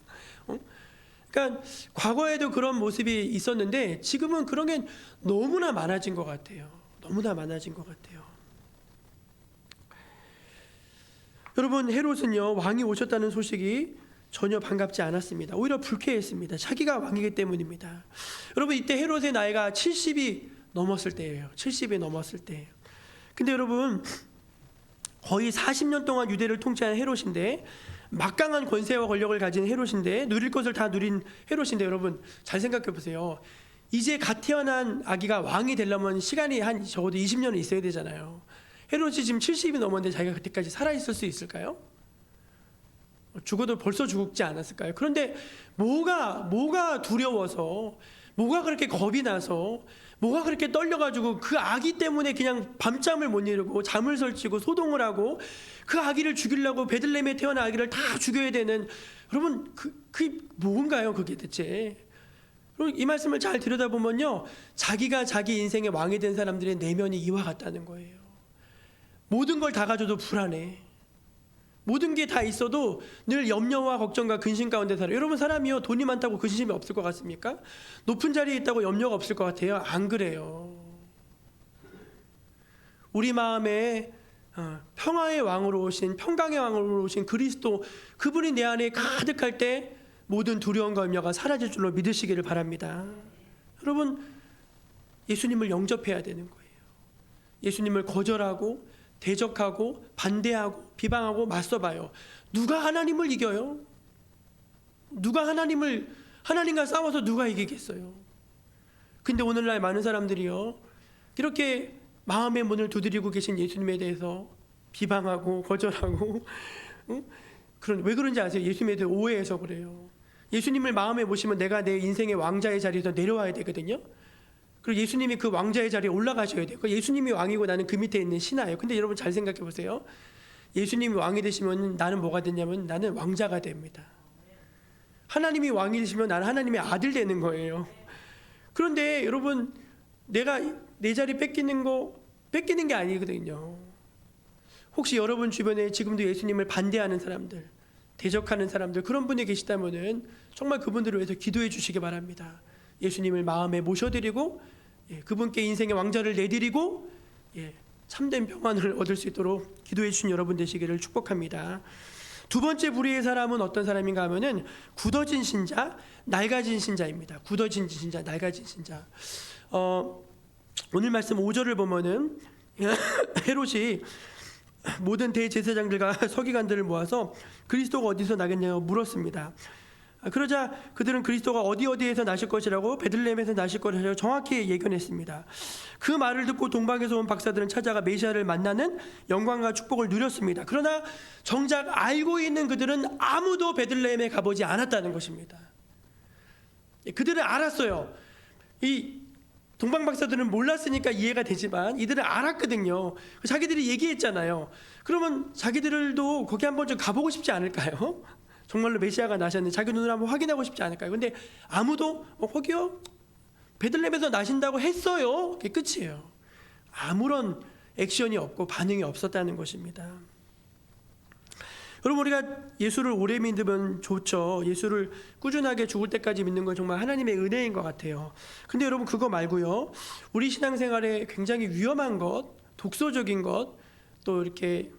그러니까 과거에도 그런 모습이 있었는데 지금은 그런 게 너무나 많아진 것 같아요. 너무나 많아진 것 같아요. 여러분, 헤롯은요, 왕이 오셨다는 소식이 전혀 반갑지 않았습니다. 오히려 불쾌했습니다. 자기가 왕이기 때문입니다. 여러분, 이때 헤롯의 나이가 70이 넘었을 때예요. 70이 넘었을 때. 근데 여러분, 거의 40년 동안 유대를 통치한 헤롯인데, 막강한 권세와 권력을 가진 헤롯인데, 누릴 것을 다 누린 헤롯인데, 여러분 잘 생각해 보세요. 이제 갓 태어난 아기가 왕이 되려면 시간이 한 적어도 20년은 있어야 되잖아요. 헤롯이 지금 70이 넘었는데 자기가 그때까지 살아있을 수 있을까요? 죽어도 벌써 죽지 않았을까요? 그런데 뭐가 두려워서, 뭐가 그렇게 겁이 나서, 뭐가 그렇게 떨려가지고 그 아기 때문에 그냥 밤잠을 못 이루고 잠을 설치고 소동을 하고 그 아기를 죽이려고 베들레헴에 태어난 아기를 다 죽여야 되는, 여러분 그게 뭔가요, 그게 대체? 그리고 이 말씀을 잘 들여다보면요, 자기가 자기 인생의 왕이 된 사람들의 내면이 이와 같다는 거예요. 모든 걸 다 가져도 불안해. 모든 게 다 있어도 늘 염려와 걱정과 근심 가운데 살아요. 여러분, 사람이요, 돈이 많다고 근심이 없을 것 같습니까? 높은 자리에 있다고 염려가 없을 것 같아요? 안 그래요. 우리 마음에 평화의 왕으로 오신, 평강의 왕으로 오신 그리스도, 그분이 내 안에 가득할 때 모든 두려움과 염려가 사라질 줄로 믿으시기를 바랍니다. 여러분, 예수님을 영접해야 되는 거예요. 예수님을 거절하고 대적하고 반대하고 비방하고 맞서봐요. 누가 하나님을 이겨요? 누가 하나님과 싸워서 누가 이기겠어요? 근데 오늘날 많은 사람들이요, 이렇게 마음의 문을 두드리고 계신 예수님에 대해서 비방하고 거절하고, 왜 그런지 아세요? 예수님에 대해 오해해서 그래요. 예수님을 마음에 모시면 내가 내 인생의 왕자의 자리에서 내려와야 되거든요. 그리고 예수님이 그 왕자의 자리에 올라가셔야 돼요. 예수님이 왕이고 나는 그 밑에 있는 신하예요. 근데 여러분 잘 생각해 보세요. 예수님이 왕이 되시면 나는 뭐가 되냐면 나는 왕자가 됩니다. 하나님이 왕이 되시면 나는 하나님의 아들 되는 거예요. 그런데 여러분, 내가 내 자리 뺏기는 게 아니거든요. 혹시 여러분 주변에 지금도 예수님을 반대하는 사람들, 대적하는 사람들, 그런 분이 계시다면은 정말 그분들을 위해서 기도해 주시기 바랍니다. 예수님을 마음에 모셔드리고 그분께 인생의 왕좌를 내드리고 참된 평안을 얻을 수 있도록 기도해 주신 여러분 되시기를 축복합니다. 두 번째 부류의 사람은 어떤 사람인가 하면은 굳어진 신자, 낡아진 신자입니다. 굳어진 신자, 낡아진 신자. 오늘 말씀 5절을 보면은 헤롯이 모든 대제사장들과 서기관들을 모아서 그리스도가 어디서 나겠냐고 물었습니다. 그러자 그들은 그리스도가 어디에서 나실 것이라고, 베들레헴에서 나실 것이라고 정확히 예견했습니다. 그 말을 듣고 동방에서 온 박사들은 찾아가 메시아를 만나는 영광과 축복을 누렸습니다. 그러나 정작 알고 있는 그들은 아무도 베들레헴에 가보지 않았다는 것입니다. 그들은 알았어요. 이 동방 박사들은 몰랐으니까 이해가 되지만 이들은 알았거든요. 자기들이 얘기했잖아요. 그러면 자기들도 거기 한번 좀 가보고 싶지 않을까요? 정말로 메시아가 나셨는지 자기 눈으로 한번 확인하고 싶지 않을까요? 근데 아무도 거기요? 베들레헴에서 나신다고 했어요. 그게 끝이에요. 아무런 액션이 없고 반응이 없었다는 것입니다. 여러분, 우리가 예수를 오래 믿으면 좋죠. 예수를 꾸준하게 죽을 때까지 믿는 건 정말 하나님의 은혜인 것 같아요. 근데 여러분, 그거 말고요, 우리 신앙생활에 굉장히 위험한 것, 독소적인 것, 또 이렇게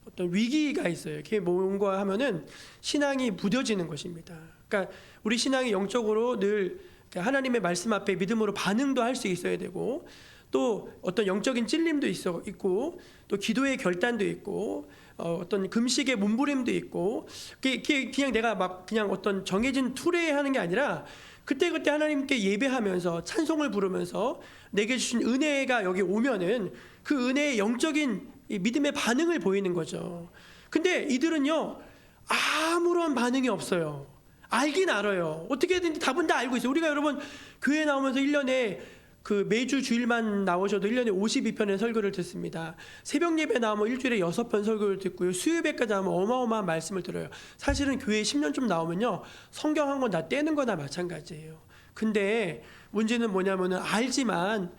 어떤 위기가 있어요. 그게 뭔가 하면은 신앙이 무뎌지는 것입니다. 그러니까 우리 신앙이 영적으로 늘 하나님의 말씀 앞에 믿음으로 반응도 할 수 있어야 되고, 또 어떤 영적인 찔림도 있고, 또 기도의 결단도 있고, 어떤 금식의 몸부림도 있고, 그냥 내가 막 그냥 어떤 정해진 툴에 하는 게 아니라 그때그때 하나님께 예배하면서 찬송을 부르면서 내게 주신 은혜가 여기 오면은 그 은혜의 영적인 이 믿음의 반응을 보이는 거죠. 근데 이들은요, 아무런 반응이 없어요. 알긴 알아요. 어떻게든 답은 다 알고 있어요. 우리가 여러분 교회 나오면서 1년에 그 매주 주일만 나오셔도 1년에 52편의 설교를 듣습니다. 새벽 예배 나오면 일주일에 6편 설교를 듣고요. 수요예배까지 하면 어마어마한 말씀을 들어요. 사실은 교회 10년 좀 나오면요, 성경 한 권 다 떼는 거나 마찬가지예요. 근데 문제는 뭐냐면은 알지만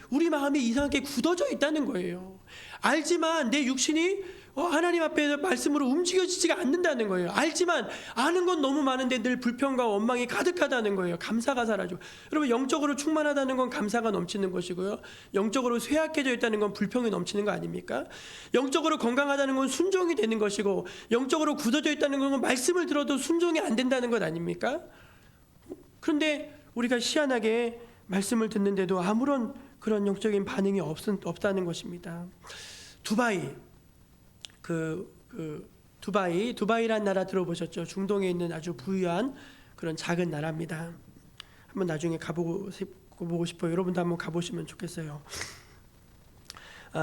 우리 마음이 이상하게 굳어져 있다는 거예요. 알지만 내 육신이 하나님 앞에 말씀으로 움직여지지가 않는다는 거예요. 알지만 아는 건 너무 많은데 늘 불평과 원망이 가득하다는 거예요. 감사가 사라져. 여러분, 영적으로 충만하다는 건 감사가 넘치는 것이고요, 영적으로 쇠약해져 있다는 건 불평이 넘치는 거 아닙니까? 영적으로 건강하다는 건 순종이 되는 것이고, 영적으로 굳어져 있다는 건 말씀을 들어도 순종이 안 된다는 것 아닙니까? 그런데 우리가 희한하게 말씀을 듣는데도 아무런 그런 영적인 반응이 없다는 것입니다. 두바이란 나라 들어보셨죠? 중동에 있는 아주 부유한 그런 작은 나라입니다. 한번 나중에 가보고 싶어요. 여러분도 한번 가보시면 좋겠어요.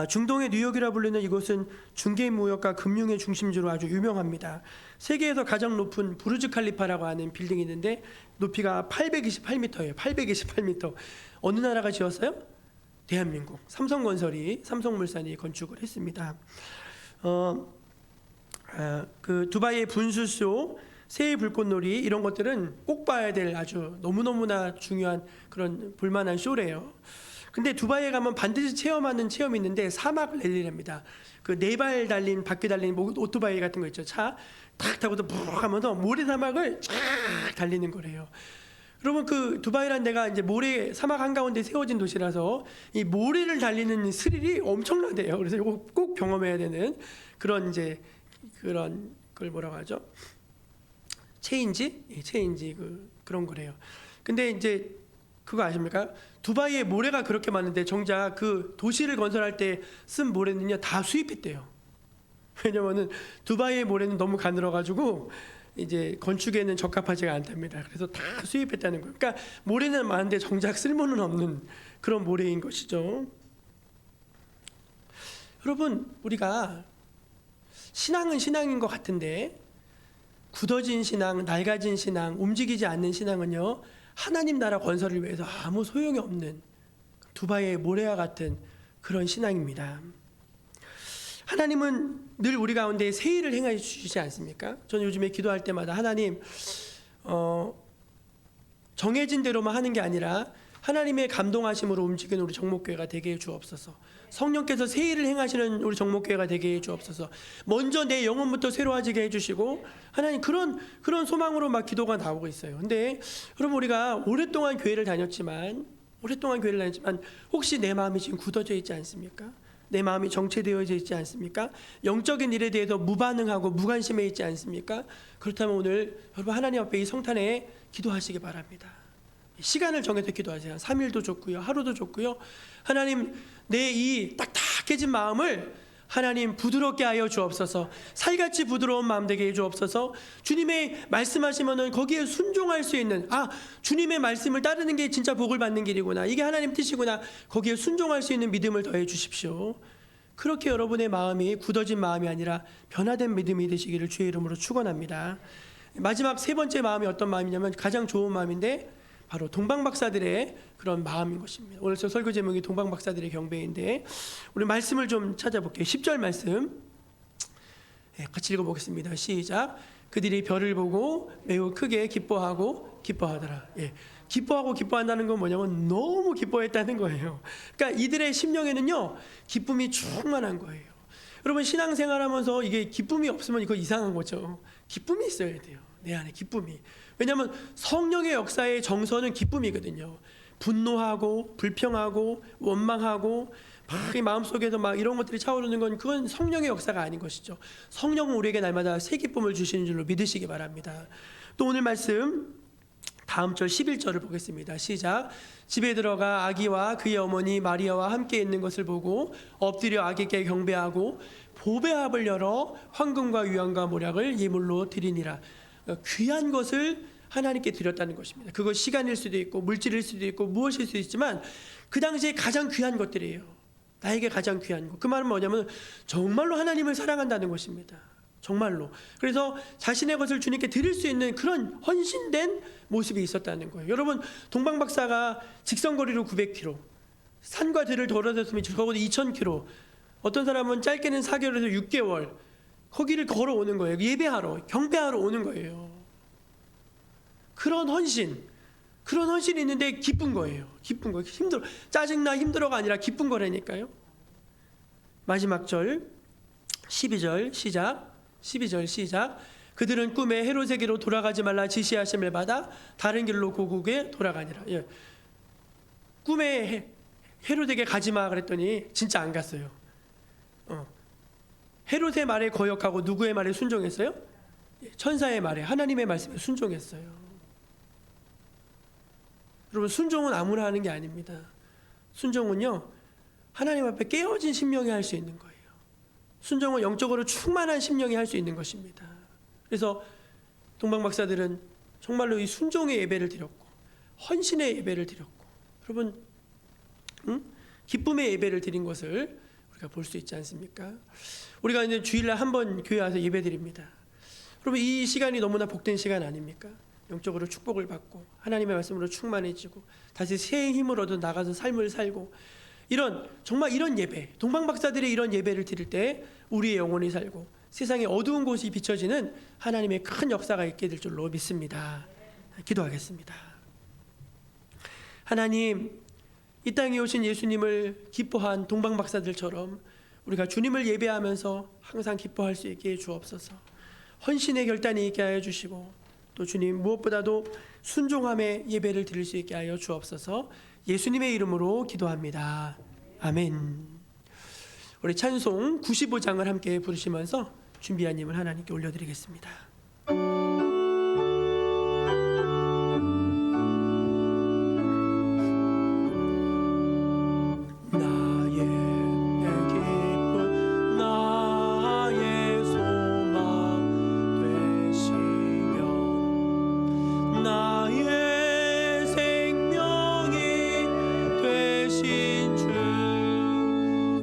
중동의 뉴욕이라 불리는 이곳은 중개인 무역과 금융의 중심지로 아주 유명합니다. 세계에서 가장 높은 부르즈 칼리파라고 하는 빌딩이 있는데 높이가 828m예요. 828m. 어느 나라가 지었어요? 대한민국. 삼성물산이 건축을 했습니다. 그 두바이의 분수쇼, 새해 불꽃놀이, 이런 것들은 꼭 봐야 될 아주 너무너무나 중요한 그런 볼만한 쇼래요. 근데 두바이에 가면 반드시 체험하는 체험이 있는데 사막 랠리랍니다. 그 4발 달린, 바퀴 달린 오토바이 같은 거 있죠. 차 탁 타고도 푹 하면서 모래사막을 쫙 달리는 거래요. 여러분, 그 두바이란 데가 이제 모래, 사막 한가운데 세워진 도시라서 이 모래를 달리는 스릴이 엄청나대요. 그래서 이거 꼭 경험해야 되는 그런 그걸 뭐라고 하죠? 체인지 그런 거래요. 근데 이제 그거 아십니까? 두바이에 모래가 그렇게 많은데 정작 그 도시를 건설할 때 쓴 모래는요, 다 수입했대요. 왜냐면은 두바이의 모래는 너무 가늘어가지고 이제 건축에는 적합하지가 않답니다. 그래서 다 수입했다는 거예요. 그러니까 모래는 많은데 정작 쓸모는 없는 그런 모래인 것이죠. 여러분, 우리가 신앙은 신앙인 것 같은데 굳어진 신앙, 낡아진 신앙, 움직이지 않는 신앙은요, 하나님 나라 건설을 위해서 아무 소용이 없는 두바이의 모래와 같은 그런 신앙입니다. 하나님은 늘 우리 가운데 새 일을 행해 주시지 않습니까? 저는 요즘에 기도할 때마다 하나님, 정해진 대로만 하는 게 아니라 하나님의 감동하심으로 움직이는 우리 정목교회가 되게 해 주옵소서. 성령께서 새 일을 행하시는 우리 정목교회가 되게 해 주옵소서. 먼저 내 영혼부터 새로워지게 해주시고, 하나님 그런 소망으로 막 기도가 나오고 있어요. 근데 여러분, 우리가 오랫동안 교회를 다녔지만 혹시 내 마음이 지금 굳어져 있지 않습니까? 내 마음이 정체되어져 있지 않습니까? 영적인 일에 대해서 무반응하고 무관심해 있지 않습니까? 그렇다면 오늘 여러분, 하나님 앞에 이 성탄에 기도하시기 바랍니다. 시간을 정해서 기도하세요. 3일도 좋고요, 하루도 좋고요. 하나님, 내 이 딱딱해진 마음을 하나님 부드럽게 하여 주옵소서. 살같이 부드러운 마음 되게 해 주옵소서. 주님의 말씀하시면은 거기에 순종할 수 있는, 주님의 말씀을 따르는 게 진짜 복을 받는 길이구나, 이게 하나님 뜻이구나, 거기에 순종할 수 있는 믿음을 더해 주십시오. 그렇게 여러분의 마음이 굳어진 마음이 아니라 변화된 믿음이 되시기를 주의 이름으로 축원합니다. 마지막 세 번째 마음이 어떤 마음이냐면, 가장 좋은 마음인데 바로 동방박사들의 그런 마음인 것입니다. 오늘 저 설교 제목이 동방박사들의 경배인데, 우리 말씀을 좀 찾아볼게요. 10절 말씀 같이 읽어보겠습니다. 시작. 그들이 별을 보고 매우 크게 기뻐하고 기뻐하더라. 기뻐하고 기뻐한다는 건 뭐냐면 너무 기뻐했다는 거예요. 그러니까 이들의 심령에는요, 기쁨이 충만한 거예요. 여러분, 신앙생활하면서 이게 기쁨이 없으면 이거 이상한 거죠. 기쁨이 있어야 돼요. 내 안에 기쁨이. 왜냐하면 성령의 역사의 정서는 기쁨이거든요. 분노하고 불평하고 원망하고 막 이 마음속에서 막 이런 것들이 차오르는 건, 그건 성령의 역사가 아닌 것이죠. 성령은 우리에게 날마다 새 기쁨을 주시는 줄로 믿으시기 바랍니다. 또 오늘 말씀 다음 절 11절을 보겠습니다. 시작. 집에 들어가 아기와 그의 어머니 마리아와 함께 있는 것을 보고 엎드려 아기께 경배하고 보배합을 열어 황금과 유황과 모략을 예물로 드리니라. 귀한 것을 하나님께 드렸다는 것입니다. 그것 시간일 수도 있고 물질일 수도 있고 무엇일 수도 있지만 그 당시에 가장 귀한 것들이에요. 나에게 가장 귀한 것. 그 말은 뭐냐면 정말로 하나님을 사랑한다는 것입니다. 정말로. 그래서 자신의 것을 주님께 드릴 수 있는 그런 헌신된 모습이 있었다는 거예요. 여러분, 동방박사가 직선거리로 900km, 산과 들을 돌아다녔으면 적어도 2000km, 어떤 사람은 짧게는 4개월에서 6개월 거기를 걸어오는 거예요. 예배하러, 경배하러 오는 거예요. 그런 헌신이 있는데 기쁜 거예요. 기쁜 거예요. 짜증나 힘들어가 아니라 기쁜 거라니까요. 마지막 절 12절 시작. 12절 시작. 그들은 꿈에 헤롯에게로 돌아가지 말라 지시하심을 받아 다른 길로 고국에 돌아가니라. 꿈에 헤롯에게 가지마 그랬더니 진짜 안 갔어요. 헤롯의 말에 거역하고 누구의 말에 순종했어요? 천사의 말에, 하나님의 말씀에 순종했어요. 여러분, 순종은 아무나 하는 게 아닙니다. 순종은요, 하나님 앞에 깨어진 심령이 할 수 있는 거예요. 순종은 영적으로 충만한 심령이 할 수 있는 것입니다. 그래서 동방박사들은 정말로 이 순종의 예배를 드렸고 헌신의 예배를 드렸고, 여러분, 기쁨의 예배를 드린 것을 우리가 볼 수 있지 않습니까? 우리가 이제 주일날 한 번 교회 와서 예배 드립니다. 여러분, 이 시간이 너무나 복된 시간 아닙니까? 영적으로 축복을 받고 하나님의 말씀으로 충만해지고 다시 새 힘을 얻어 나가서 삶을 살고, 정말 이런 예배, 동방박사들의 이런 예배를 드릴 때 우리의 영혼이 살고 세상의 어두운 곳이 비춰지는 하나님의 큰 역사가 있게 될 줄로 믿습니다. 기도하겠습니다. 하나님, 이 땅에 오신 예수님을 기뻐한 동방박사들처럼 우리가 주님을 예배하면서 항상 기뻐할 수 있게 해 주옵소서. 헌신의 결단이 있게 하여 주시고, 또 주님 무엇보다도 순종함의 예배를 드릴 수 있게 하여 주옵소서. 예수님의 이름으로 기도합니다. 아멘. 우리 찬송 95장을 함께 부르시면서 준비한 힘을 하나님께 올려드리겠습니다.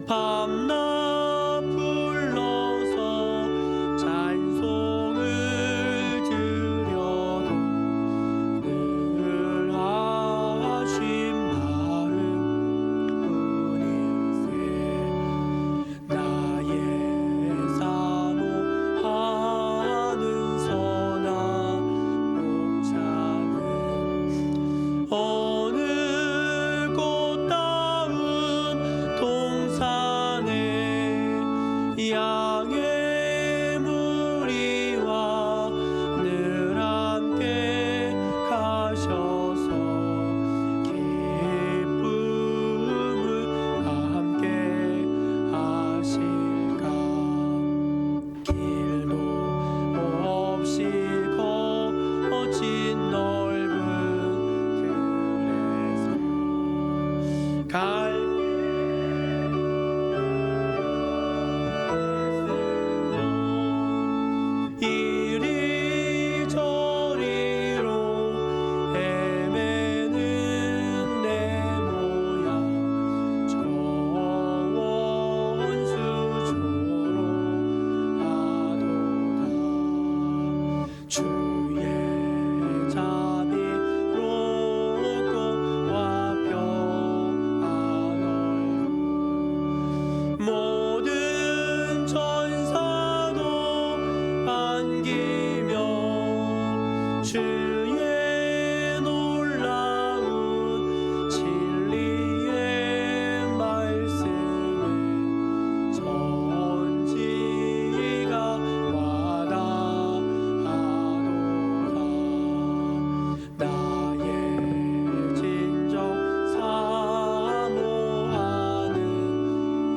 밤낮 불러서 찬송을 이리저리로 헤매는 내 모양 저 원수처럼 하도다 주의 자비롭고 화평한 얼굴 모든 천사도 반기며 주의 놀라운 진리의 말씀을 전지가 와닿아도다 나의 진정 사모하는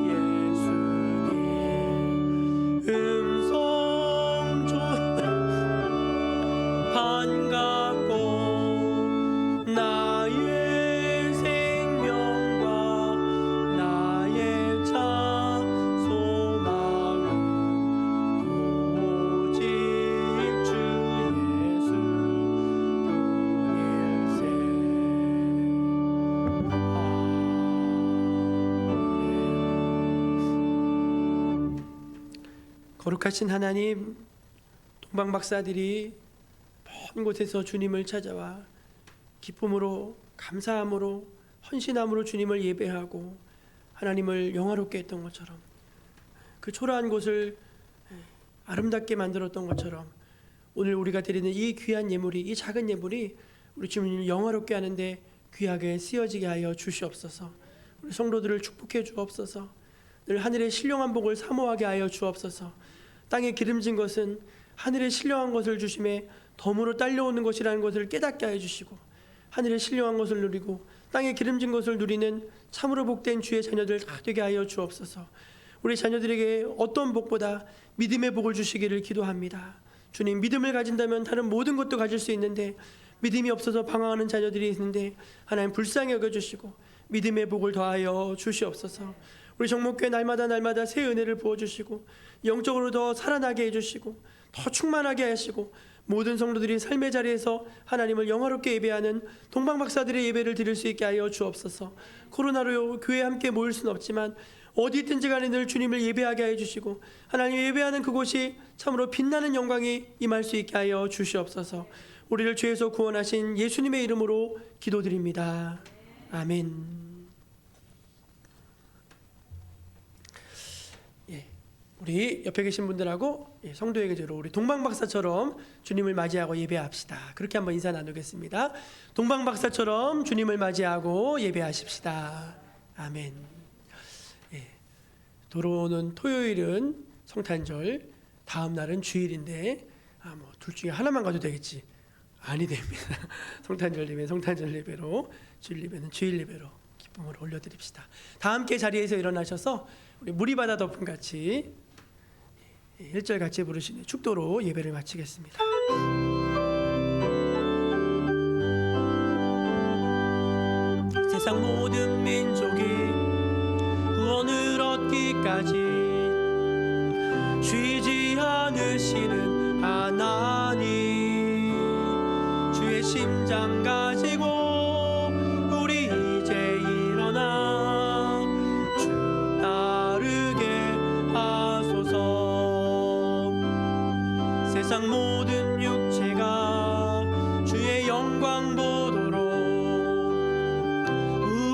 예수님 음성 반갑고 나의 생명과 나의 참 소망은 오직 주 예수 뿐일세. 아멘. 거룩하신 하나님, 동방 박사들이 먼 곳에서 주님을 찾아와 기쁨으로 감사함으로 헌신함으로 주님을 예배하고 하나님을 영화롭게 했던 것처럼 그 초라한 곳을 아름답게 만들었던 것처럼 오늘 우리가 드리는 이 귀한 예물이 이 작은 예물이 우리 주님을 영화롭게 하는데 귀하게 쓰여지게 하여 주시옵소서. 우리 성도들을 축복해 주옵소서. 늘 하늘의 신령한 복을 사모하게 하여 주옵소서. 땅에 기름진 것은 하늘의 신령한 것을 주심에 덤으로 딸려오는 것이라는 것을 깨닫게 하여 주시고 하늘의 신령한 것을 누리고 땅에 기름진 것을 누리는 참으로 복된 주의 자녀들 다 되게 하여 주옵소서. 우리 자녀들에게 어떤 복보다 믿음의 복을 주시기를 기도합니다. 주님, 믿음을 가진다면 다른 모든 것도 가질 수 있는데 믿음이 없어서 방황하는 자녀들이 있는데 하나님 불쌍히 여겨주시고 믿음의 복을 더하여 주시옵소서. 우리 정목교회 날마다 새 은혜를 부어주시고 영적으로 더 살아나게 해주시고 더 충만하게 하시고 모든 성도들이 삶의 자리에서 하나님을 영화롭게 예배하는 동방박사들의 예배를 드릴 수 있게 하여 주옵소서. 코로나로 교회에 함께 모일 수는 없지만 어디 있든지 간에 늘 주님을 예배하게 하여 주시고 하나님 예배하는 그곳이 참으로 빛나는 영광이 임할 수 있게 하여 주시옵소서. 우리를 죄에서 구원하신 예수님의 이름으로 기도드립니다. 아멘. 우리 옆에 계신 분들하고 성도의 계제로 우리 동방박사처럼 주님을 맞이하고 예배합시다. 그렇게 한번 인사 나누겠습니다. 동방박사처럼 주님을 맞이하고 예배하십시다. 아멘. 돌아오는 토요일은 성탄절, 다음 날은 주일인데 둘 중에 하나만 가도 되겠지? 아니 됩니다. 성탄절 예배 성탄절 예배로, 주일 예배는 주일 예배로 기쁨으로 올려드립시다. 다 함께 자리에서 일어나셔서 우리 무리바다 덮음 같이 1절 같이 부르시는 축도로 예배를 마치겠습니다. 세상 모든 민족이 구원을 얻기까지 쉬지 않으시는 하나님, 주의 심장 가지고 우리 이제 일어나 주 따르게 하소서. 세상 모든 육체가 주의 영광 보도록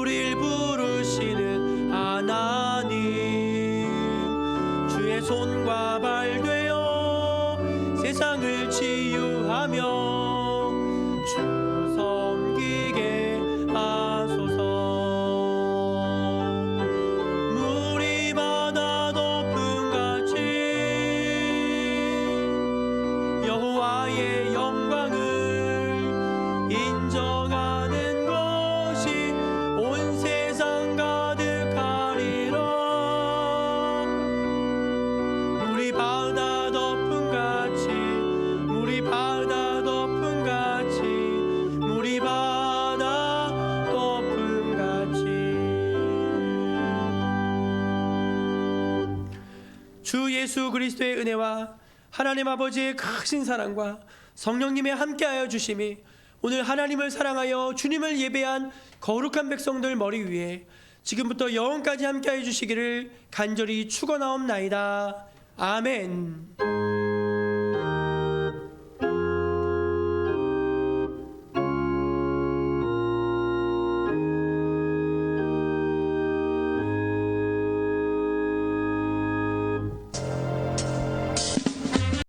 우릴 부르시는 하나님, 주의 손과 발 되어 세상을 치유하며 주 섬기게 하소서. 물이 바다 덮음 같이 여호와의 영광을 인정하는 것이 온 세상 가득하리라. 물이 바다 덮음 같이 물이 주 예수 그리스도의 은혜와 하나님 아버지의 크신 사랑과 성령님의 함께하여 주심이 오늘 하나님을 사랑하여 주님을 예배한 거룩한 백성들 머리 위에 지금부터 영원까지 함께하여 주시기를 간절히 축원하옵나이다. 아멘.